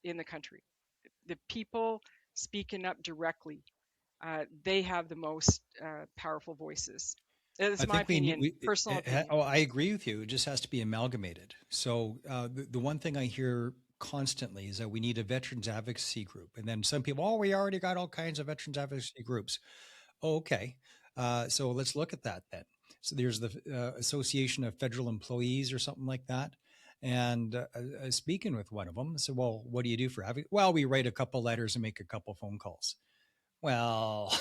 in the country. The people speaking up directly, they have the most powerful voices. I That's my think opinion, personal opinion. oh, I agree with you. It just has to be amalgamated. So the one thing I hear constantly is that we need a veterans advocacy group. And then some people, oh, we already got all kinds of veterans advocacy groups. Oh, okay. So let's look at that then. So there's the Association of Federal Employees or something like that. And speaking with one of them, I said, well, what do you do for advocacy? Well, we write a couple letters and make a couple phone calls. Well,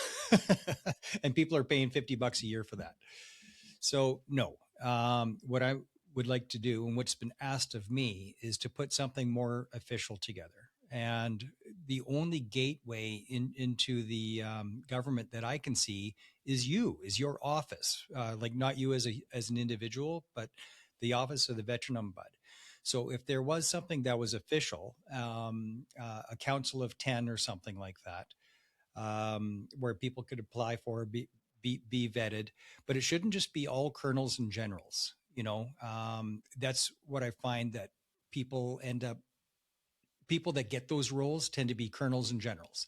and people are paying $50 a year for that. So no, what I would like to do and what's been asked of me is to put something more official together. And the only gateway into the government that I can see is your office, like not you as an individual, but the office of the veteran ombud. So if there was something that was official, a council of 10 or something like that, where people could apply for, be vetted, but it shouldn't just be all colonels and generals. That's what I find that people end up, people that get those roles tend to be colonels and generals.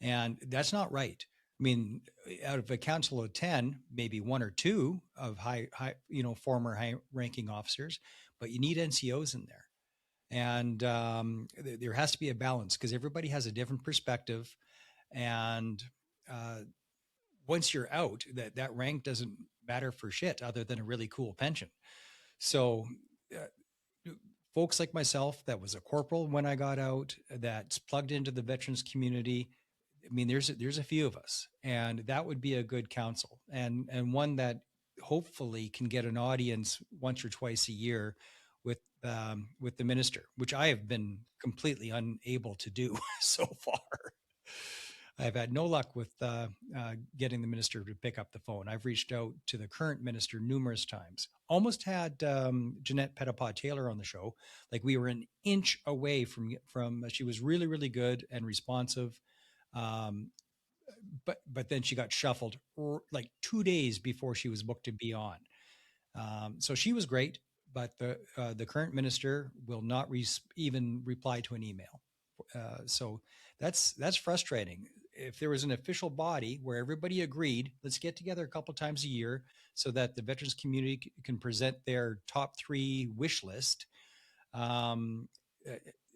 And that's not right. I mean, out of a council of 10, maybe one or two of former high ranking officers, but you need NCOs in there. And there has to be a balance because everybody has a different perspective. And uh, once you're out, that rank doesn't matter for shit other than a really cool pension. So, folks like myself, that was a corporal when I got out, that's plugged into the veterans community. I mean, there's a few of us, and that would be a good council, and one that hopefully can get an audience once or twice a year with the minister, which I have been completely unable to do so far. I've had no luck with getting the minister to pick up the phone. I've reached out to the current minister numerous times. Almost had Jeanette Pettipaw Taylor on the show. Like we were an inch away from. She was really really good and responsive, um, but then she got shuffled like 2 days before she was booked to be on. So she was great, but the current minister will not even reply to an email. So that's frustrating. If there was an official body where everybody agreed, let's get together a couple times a year so that the veterans community can present their top 3 wish list. Um,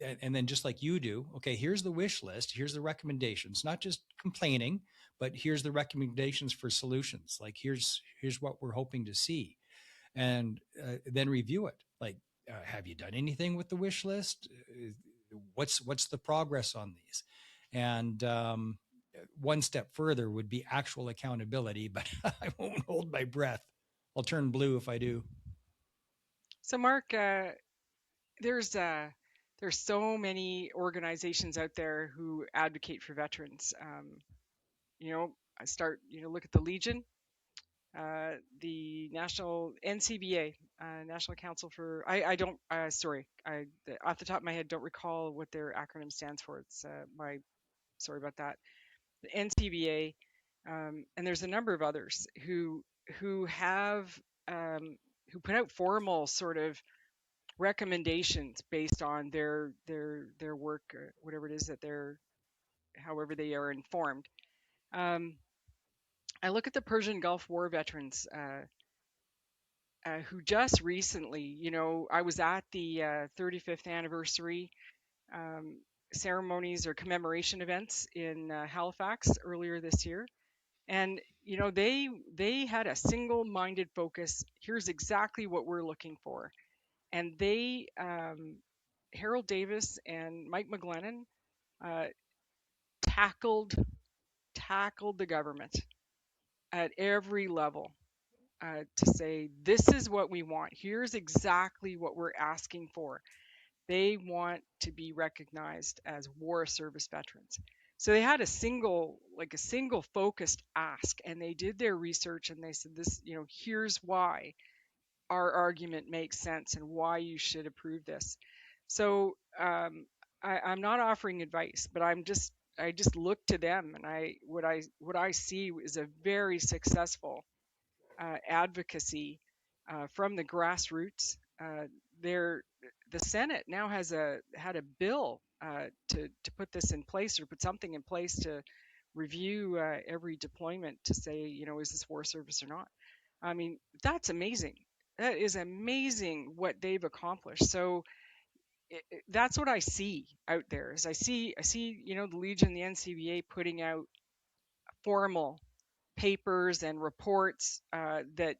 and then just like you do, okay, here's the wish list, here's the recommendations, not just complaining, but here's the recommendations for solutions. Like here's what we're hoping to see, and then review it. Like, have you done anything with the wish list? What's the progress on these? And one step further would be actual accountability, but I won't hold my breath. I'll turn blue if I do. So, Mark, there's uh, there's so many organizations out there who advocate for veterans. I start, look at the Legion, the National NCBA, National Council for. I don't. Sorry, off the top of my head don't recall what their acronym stands for. It's my sorry about that. The NCBA, and there's a number of others who have who put out formal sort of recommendations based on their work, or whatever it is that they're, however they are informed. Um, I look at the Persian Gulf War veterans who just recently, I was at the 35th anniversary um, ceremonies or commemoration events in Halifax earlier this year, and they had a single-minded focus. Here's exactly what we're looking for, and they Harold Davis and Mike McGlennon uh, tackled tackled the government at every level. to say, this is what we want. Here's exactly what we're asking for. They want to be recognized as war service veterans. So they had a single focused ask, and they did their research and they said, this, here's why our argument makes sense and why you should approve this. So I'm not offering advice, but I just look to them, and what I see is a very successful advocacy from the grassroots. There, the Senate now had a bill to put this in place, or put something in place to review every deployment to say, is this war service or not? I mean, that's amazing. That is amazing what they've accomplished. So that's what I see out there. Is I see the Legion, the NCBA putting out formal papers and reports that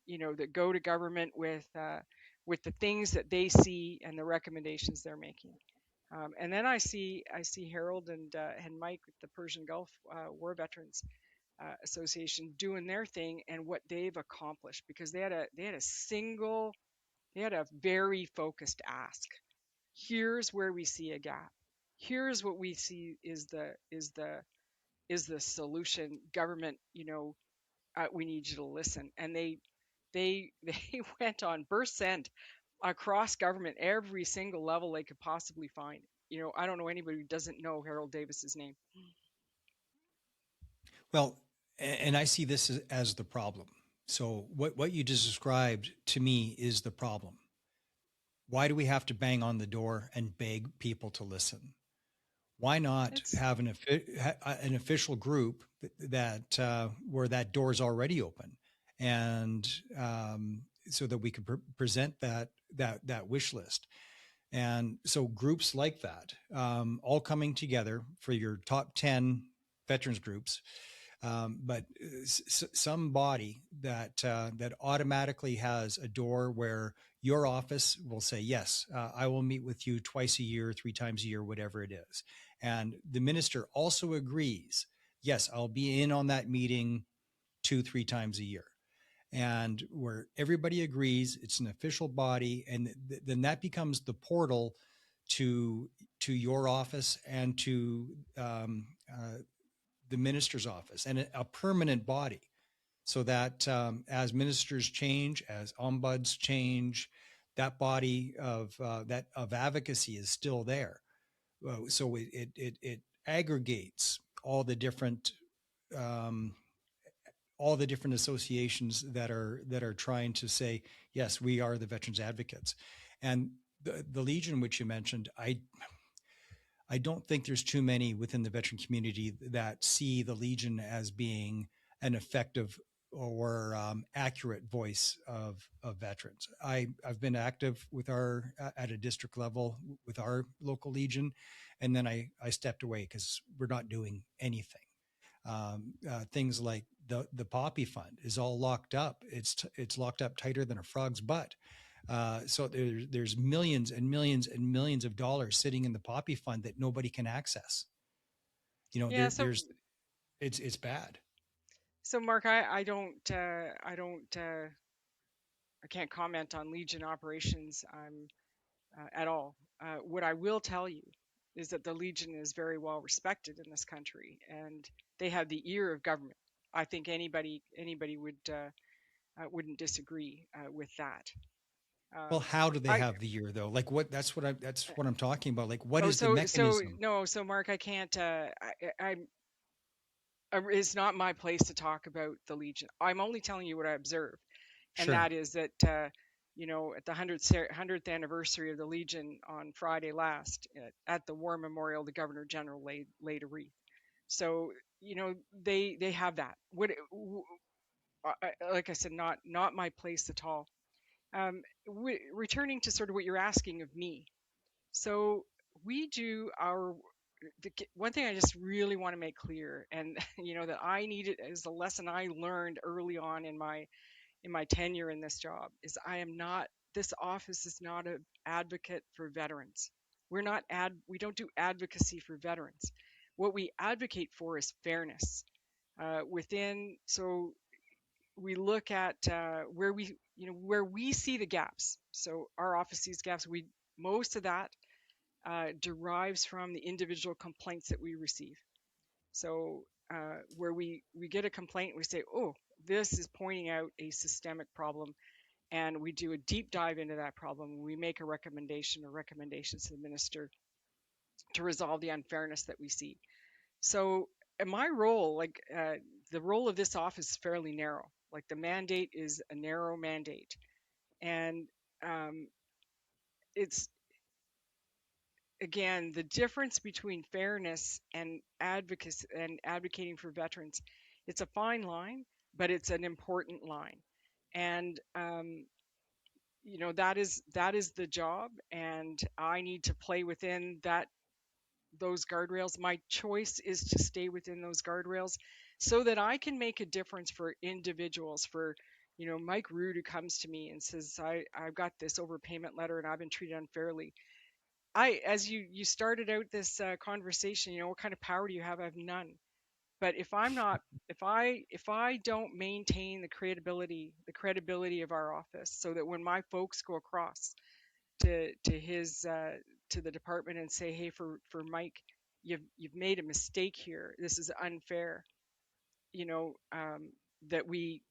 go to government with the things that they see and the recommendations they're making. And then I see Harold and Mike with the Persian Gulf War Veterans Association doing their thing and what they've accomplished, because they had a very focused ask. Here's where we see a gap. Here's what we see is the solution. Government, we need you to listen. And they went on burst send across government, every single level they could possibly find. I don't know anybody who doesn't know Harold Davis's name. Well, and I see this as the problem. So what you just described to me is the problem. Why do we have to bang on the door and beg people to listen? Why not It's have an official group that where that door is already open, and so that we could present that wish list? And so groups like that, all coming together for your top 10 veterans groups, but some body that automatically has a door where your office will say, yes, I will meet with you twice a year, 3 times a year, whatever it is. And the minister also agrees, yes, I'll be in on that meeting 2, 3 times a year. And where everybody agrees, it's an official body, and then that becomes the portal to your office and to the minister's office, and a permanent body, so that as ministers change, as ombuds change, that body of advocacy is still there. So it aggregates um, all the different associations that are trying to say, yes, we are the veterans advocates. And the Legion, which you mentioned, I don't think there's too many within the veteran community that see the Legion as being an effective or accurate voice of veterans. I've been active with our at a district level with our local Legion, and then I stepped away because we're not doing anything. Things like the Poppy Fund is all locked up. It's locked up tighter than a frog's butt. So there's millions and millions and millions of dollars sitting in the Poppy Fund that nobody can access. Yeah. So There's it's bad. Mark, I can't comment on Legion operations at all. What I will tell you is that the Legion is very well respected in this country, and they have the ear of government. I think anybody wouldn't disagree with that. Well, Um, how do they I have the year though? Like what? That's what I'm talking about. Like what oh is the so mechanism? no so Mark, I can't. It's not my place to talk about the Legion. I'm only telling you what I observe, and Sure. that is that at the 100th anniversary of the Legion on Friday last at the War Memorial, the Governor General laid a wreath. So they have that. Like I said, not my place at all. Returning to sort of what you're asking of me, so we do one thing I just really want to make clear, and that I needed as a lesson I learned early on in my tenure in this job, is I am not this office is not an advocate for veterans. We don't do advocacy for veterans. What we advocate for is fairness within. So we look at where we, where we see the gaps. So our office sees gaps. We Most of that derives from the individual complaints that we receive. So where we get a complaint, we say, oh, this is pointing out a systemic problem, and we do a deep dive into that problem. We make a recommendation or recommendations to the minister to resolve the unfairness that we see. So my role, the role of this office is fairly narrow. Like the mandate is a narrow mandate, and um, it's again the difference between fairness and advocacy and advocating for veterans. It's a fine line, but it's an important line, and that is the job, and I need to play within that those guardrails. My choice is to stay within those guardrails so that I can make a difference for individuals. For Mike Rood, who comes to me and says, I've got this overpayment letter and I've been treated unfairly. As you started out this conversation, what kind of power do you have? I have none. But if I'm not, if I don't maintain the credibility of our office, so that when my folks go across to the department and say, hey, for Mike, you've made a mistake here. This is unfair. You know, that we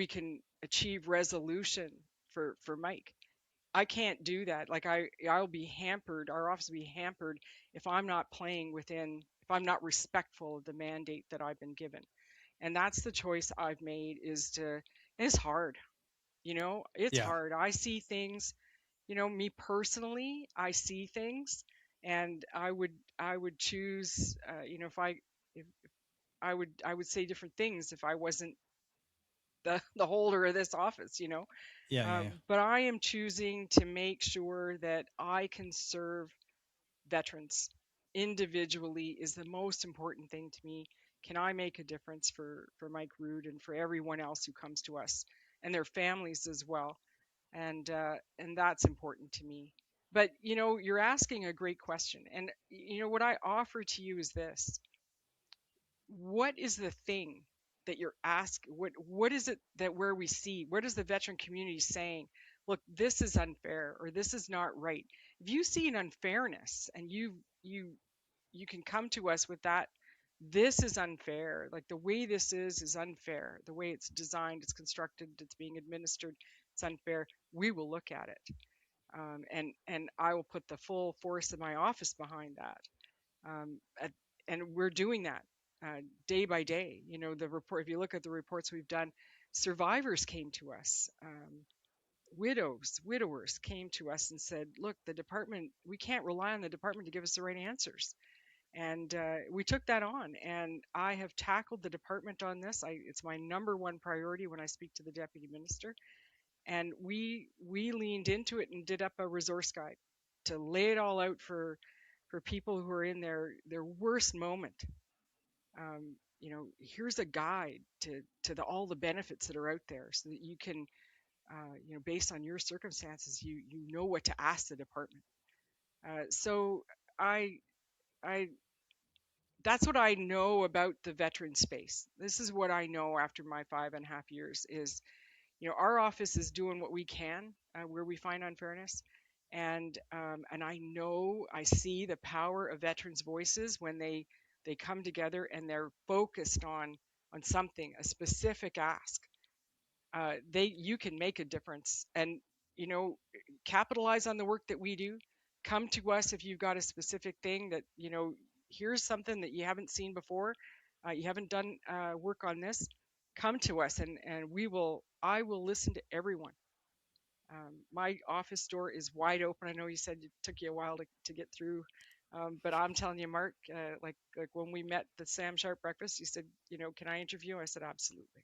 can achieve resolution for Mike. I can't do that. Like I'll be hampered. Our office will be hampered if I'm not playing within. If I'm not respectful of the mandate that I've been given. And that's the choice I've made. It's hard. It's Yeah. hard. I see things. Me personally, I see things, and I would choose. If I would say different things if I wasn't the holder of this office. Yeah. Yeah. Yeah. But I am choosing to make sure that I can serve veterans individually is the most important thing to me. Can I make a difference for Mike Rood and for everyone else who comes to us and their families as well? And that's important to me. But you're asking a great question, and what I offer to you is this: what is the thing that you're asking? What is it that where we see? What is the veteran community saying? Look, this is unfair, or this is not right. If you see an unfairness and you can come to us with that, this is unfair. Like the way this is unfair. The way it's designed, it's constructed, it's being administered, it's unfair. We will look at it, and I will put the full force of my office behind that. Um, at, and we're doing that day by day. The report. If you look at the reports we've done, survivors came to us. Widowers came to us and said, "Look, the department. We can't rely on the department to give us the right answers." And we took that on, and I have tackled the department on this. It's my number one priority when I speak to the deputy minister, and we leaned into it and did up a resource guide to lay it all out for people who are in their worst moment. Here's a guide to all the benefits that are out there, so that you can, based on your circumstances, you know what to ask the department. So I I that's what I know about the veteran space. This is what I know after my 5.5 years is, our office is doing what we can where we find unfairness, and I see the power of veterans' voices when they come together and they're focused on something, a specific ask. You can make a difference, and you know capitalize on the work that we do. Come to us if you've got a specific thing that here's something that you haven't seen before. You haven't done work on this. Come to us, and I will listen to everyone. My office door is wide open. I know you said it took you a while to get through, but I'm telling you, Mark, like when we met the Sam Sharp breakfast, you said, can I interview? I said, absolutely,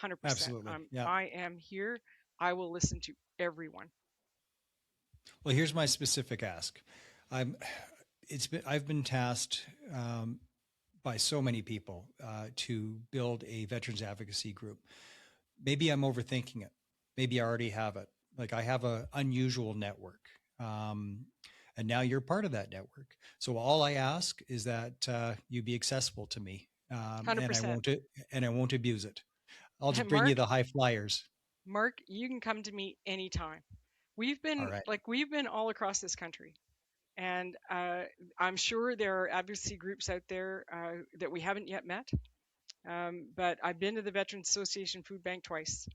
100%. Absolutely. Yeah. I am here. I will listen to everyone. Well, here's my specific ask. I'm. I've been tasked by so many people to build a veterans advocacy group. Maybe I'm overthinking it. Maybe I already have it. Like I have a unusual network. And now you're part of that network. So all I ask is that you be accessible to me, and I 100%. won't and I won't abuse it. I'll just bring you Mark, the high flyers. Mark, you can come to me anytime. All right. We've been all across this country, and I'm sure there are advocacy groups out there that we haven't yet met. But I've been to the Veterans Association Food Bank twice.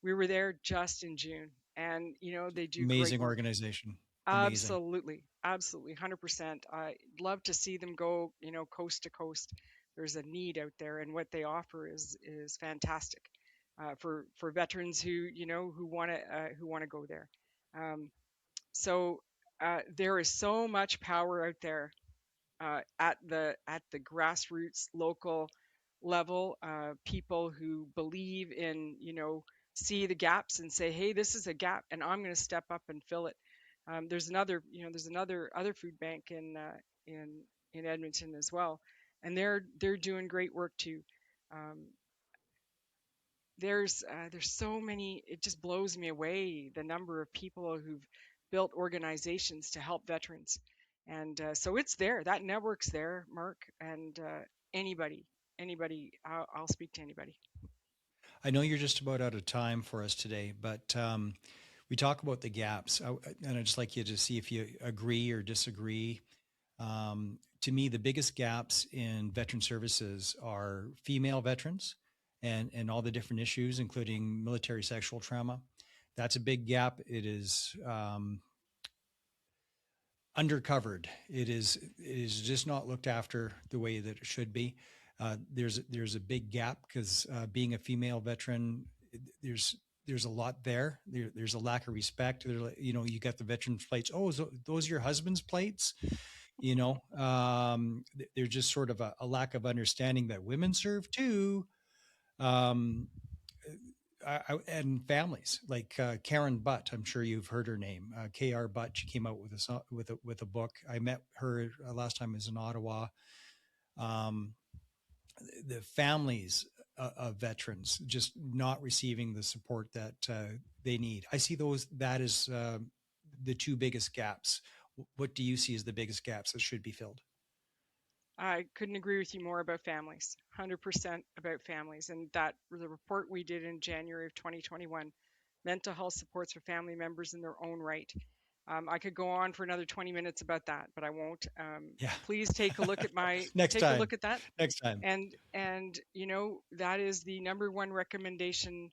We were there just in June, and they do great Amazing work. organization. Amazing. Absolutely, absolutely, 100%. I love to see them go, coast to coast. There's a need out there, and what they offer is fantastic for veterans who want to go there. Um, so there is so much power out there at the grassroots local level, people who believe in see the gaps and say, hey, this is a gap and I'm going to step up and fill it. There's another other food bank in in Edmonton as well, and they're doing great work too. um, there's so many. It just blows me away the number of people who've built organizations to help veterans, and so it's there. That network's there, Mark, and anybody, anybody. I'll speak to anybody. I know you're just about out of time for us today, but we talk about the gaps, and I'd just like you to see if you agree or disagree. To me, the biggest gaps in veteran services are female veterans and all the different issues, including military sexual trauma. That's a big gap. It is undercovered. It is just not looked after the way that it should be. There's a big gap because being a female veteran, there's a lot there's a lack of respect. You got the veterans plates. Oh, so those are your husband's plates? There's just sort of a lack of understanding that women serve too. Um, and families like Karen Butt. I'm sure you've heard her name. Kr Butt. She came out with a book. I met her last time I was in Ottawa. Um, the families of veterans just not receiving the support that they need. I see that as the two biggest gaps. What do you see as the biggest gaps that should be filled? I couldn't agree with you more about families. 100% about families, and that the report we did in January of 2021, mental health supports for family members in their own right. I could go on for another 20 minutes about that, but I won't. Yeah. Please Next take a time. look at that, Next time. and that is the number one recommendation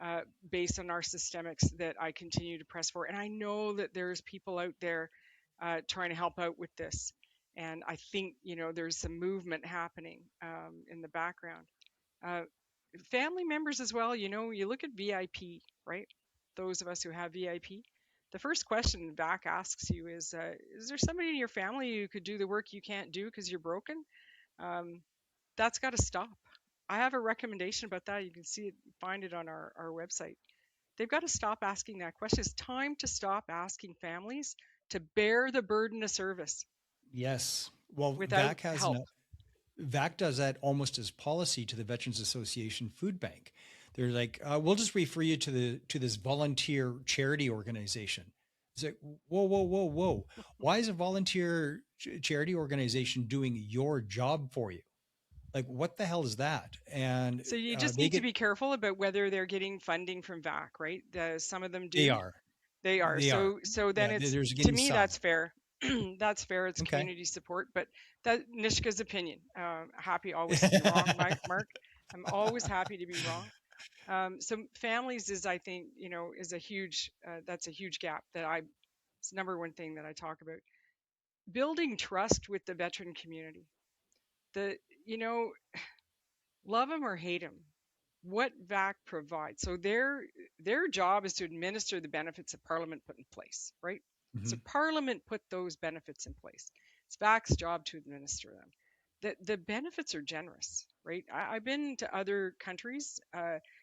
uh, based on our systemics that I continue to press for. And I know that there's people out there trying to help out with this, and I think there's some movement happening in the background. Uh, Family members as well. You look at VIP, right? Those of us who have VIP, the first question VAC asks you is there somebody in your family who could do the work you can't do because you're broken? Um, that's got to stop. I have a recommendation about that. You can see it, find it on our website. They've got to stop asking that question. It's time to stop asking families to bear the burden of service Yes. Well, without help. VAC does that almost as policy to the Veterans Association Food Bank. They're like, we'll just refer you to this volunteer charity organization. It's like, whoa, whoa, whoa, whoa. Why is a volunteer charity organization doing your job for you? Like, what the hell is that? And So you just they need to get, be careful about whether they're getting funding from VAC, right? Some of them they do. are, They are. they are. So then Yeah, it's, there's to getting me, some. that's fair. That's fair. It's Okay. community support, but that Nishka's opinion. Happy always to be wrong, Mark. I'm always happy to be wrong. So families is, I think, is a huge. That's a huge gap that I. It's the number one thing that I talk about. Building trust with the veteran community. The you know Love them or hate them, what VAC provides. So their job is to administer the benefits that Parliament put in place, right? So Mhm. Parliament put those benefits in place. It's VAC's job to administer them. The benefits are generous, right? I've been to other countries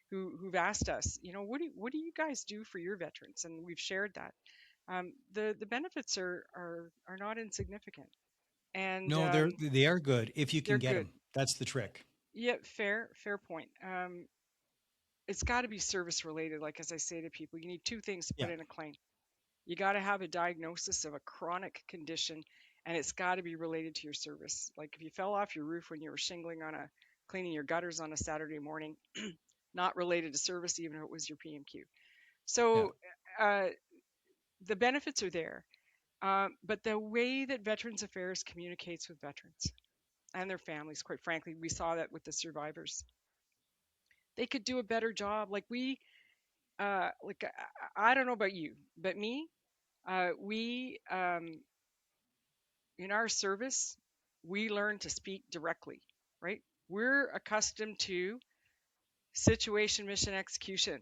who've asked us, what do you guys do for your veterans, and we've shared that. The benefits are not insignificant, and No, they are good if you can they're get good. them. That's the trick. Yeah, fair point. It's got to be service related. Like, as I say to people, you need two things to put Yeah. in a claim. You got to have a diagnosis of a chronic condition, and it's got to be related to your service. Like if you fell off your roof when you were shingling on a cleaning your gutters on a Saturday morning, not related to service, even if it was your PMQ. Yeah. So uh, the benefits are there, but the way that Veterans Affairs communicates with veterans and their families, quite frankly, we saw that with the survivors. They could do a better job. Like I don't know about you, but me, we in our service, we learn to speak directly, right? We're accustomed to situation, mission, execution,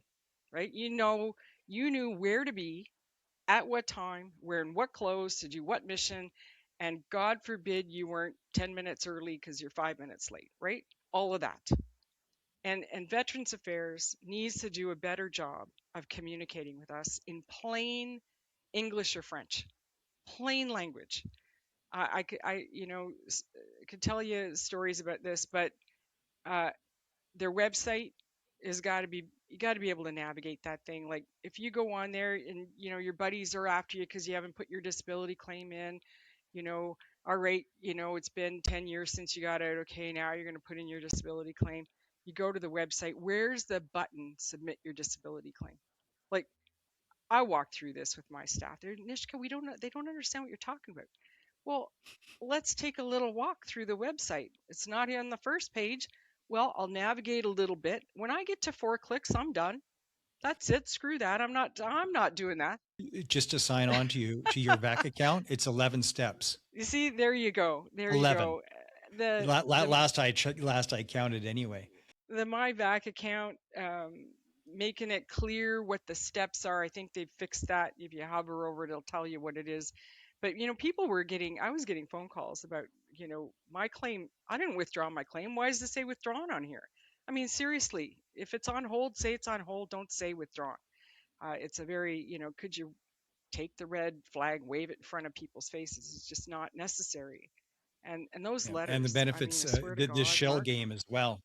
right? You knew where to be at what time, wearing what clothes to do what mission, and God forbid you weren't 10 minutes early because you're 5 minutes late, right? All of that. And Veterans Affairs needs to do a better job of communicating with us in plain English or French, plain language. Could tell you stories about this, but uh, their website has got to be you got to be able to navigate that thing. Like if you go on there and your buddies are after you because you haven't put your disability claim in, you know, all right, it's been 10 years since you got out. Okay, now you're going to put in your disability claim. You go to the website. Where's the button submit your disability claim? Like I walk through this with my staff. They're Nishka, we don't know, they don't understand what you're talking about. Well, let's take a little walk through the website. It's not on the first page. Well, I'll navigate a little bit. When I get to 4 clicks, I'm done. That's it. Screw that. I'm not doing that. Just to sign on to your VAC account, it's 11 steps. You see, there you go. There you 11. go. The the Last I counted anyway. the MyVac account, making it clear what the steps are. I think they've fixed that. If you hover over it, it'll tell you what it is. But I was getting phone calls about, my claim. I didn't withdraw my claim. Why does it say withdrawn on here? I mean, seriously, if it's on hold, say it's on hold. Don't say withdrawn. It's a very, could you take the red flag, wave it in front of people's faces? It's just not necessary. And those Yeah. And the letters, I mean, benefits, I swear to the God, shell Mark, game as well.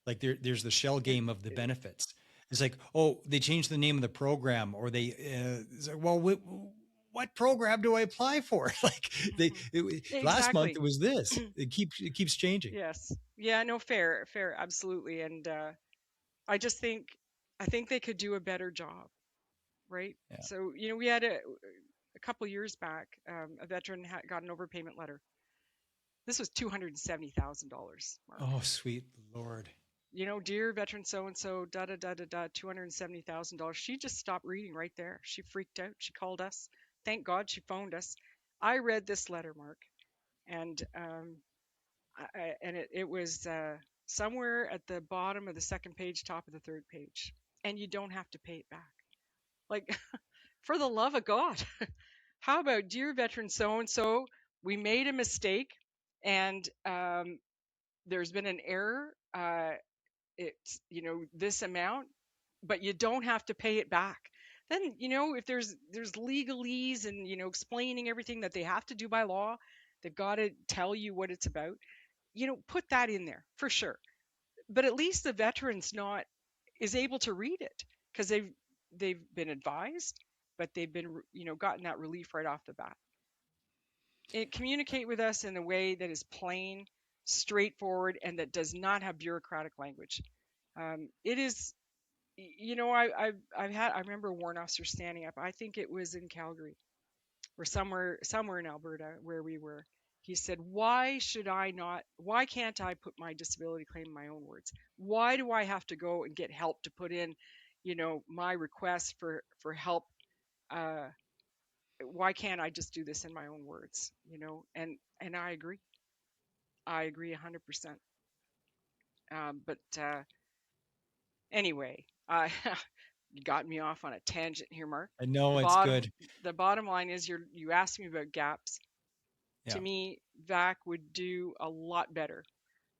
Like there's the shell it, game of the benefits. It's like, oh, they changed the name of the program, or it's like, well, what program do I apply for? Like mhm. last month Exactly. it was this. It keeps changing. Yes. Yeah, no, fair, fair, absolutely. And I just think I think they could do a better job, right? Yeah. So, we had a couple years back, a veteran got an overpayment letter. This was $270,000, Mark. Oh, sweet Lord. Dear veteran so and so, da da da da da, $270,000. She just stopped reading right there. She freaked out. She called us. Thank God she phoned us. I read this letter, Mark, and it was somewhere at the bottom of the second page, top of the third page, and you don't have to pay it back. Like, for the love of God, how about dear veteran so and so? We made a mistake, and there's been an error. It's this amount, but you don't have to pay it back. Then if there's legalese and explaining everything that they have to do by law, they've got to tell you what it's about. Put that in there for sure. But at least the veterans not is able to read it because they've been advised, but they've been gotten that relief right off the bat. Communicate with us in a way that is plain, straightforward, and that does not have bureaucratic language. It is, I remember a warrant officer standing up. I think it was in Calgary or somewhere in Alberta where we were. He said, why can't I put my disability claim in my own words? Why do I have to go and get help to put in, my request for help? Uh, why can't I just do this in my own words? And I agree. I agree 100%. But anyway, I you got me off on a tangent here, Mark. I The know it's bottom good. the bottom line is you asked me about gaps. To Yeah. me, VAC would do a lot better.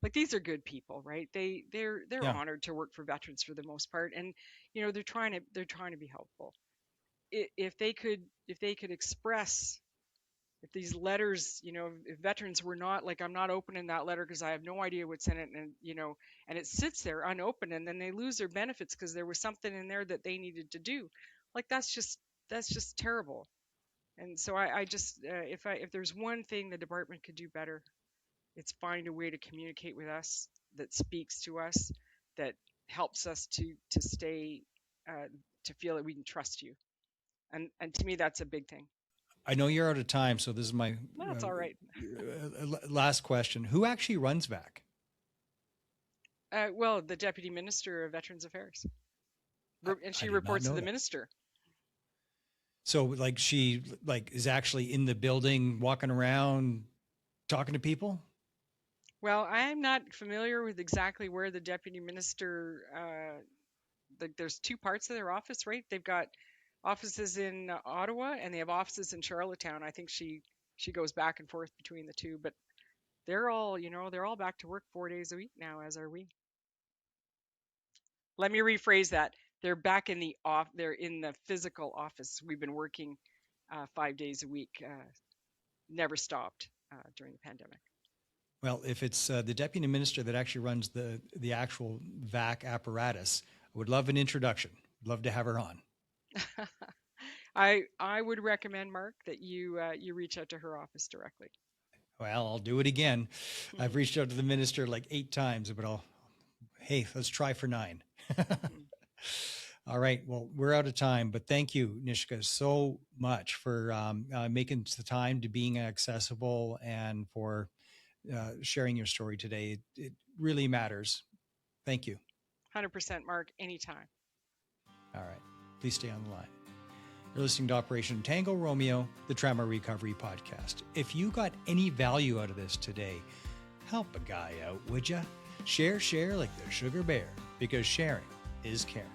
Like these are good people, right? They're Yeah. honored to work for veterans for the most part, and they're trying to be helpful. If they could express, if these letters, if veterans were not like, I'm not opening that letter because I have no idea what's in it, and it sits there unopened, and then they lose their benefits because there was something in there that they needed to do. Like that's just terrible. And so I just if there's one thing the department could do better, it's find a way to communicate with us that speaks to us, that helps us to stay to feel that we can trust you. And to me, that's a big thing. I know you're out of time, so this is my That's all right. last question. Who actually runs VAC? Well, the Deputy Minister of Veterans Affairs, and I she did not reports to know the that. minister. So like she like is actually in the building, walking around, talking to people? Well, I'm not familiar with exactly where the deputy minister. There's two parts of their office, right? They've got offices in Ottawa and they have offices in Charlottetown. I think she goes back and forth between the two, but they're all they're all back to work 4 days a week now, as are we. Let me rephrase that. They're back in the off. They're in the physical office. We've been working 5 days a week, never stopped during the pandemic. Well, if it's the deputy minister that actually runs the actual VAC apparatus, I would love an introduction. I'd love to have her on. I would recommend, Mark, that you reach out to her office directly. Well, I'll do it again. I've Hmm. reached out to the minister like 8 times, but hey, let's try for 9. Hmm. All right. Well, we're out of time, but thank you, Nishika, so much for making the time to being accessible and for sharing your story today. It really matters. Thank you. 100%, Mark. Anytime. All right. Please stay on the line. You're listening to Operation Tango Romeo, the Trauma Recovery Podcast. If you got any value out of this today, help a guy out, would ya? Share like the sugar bear, because sharing is caring.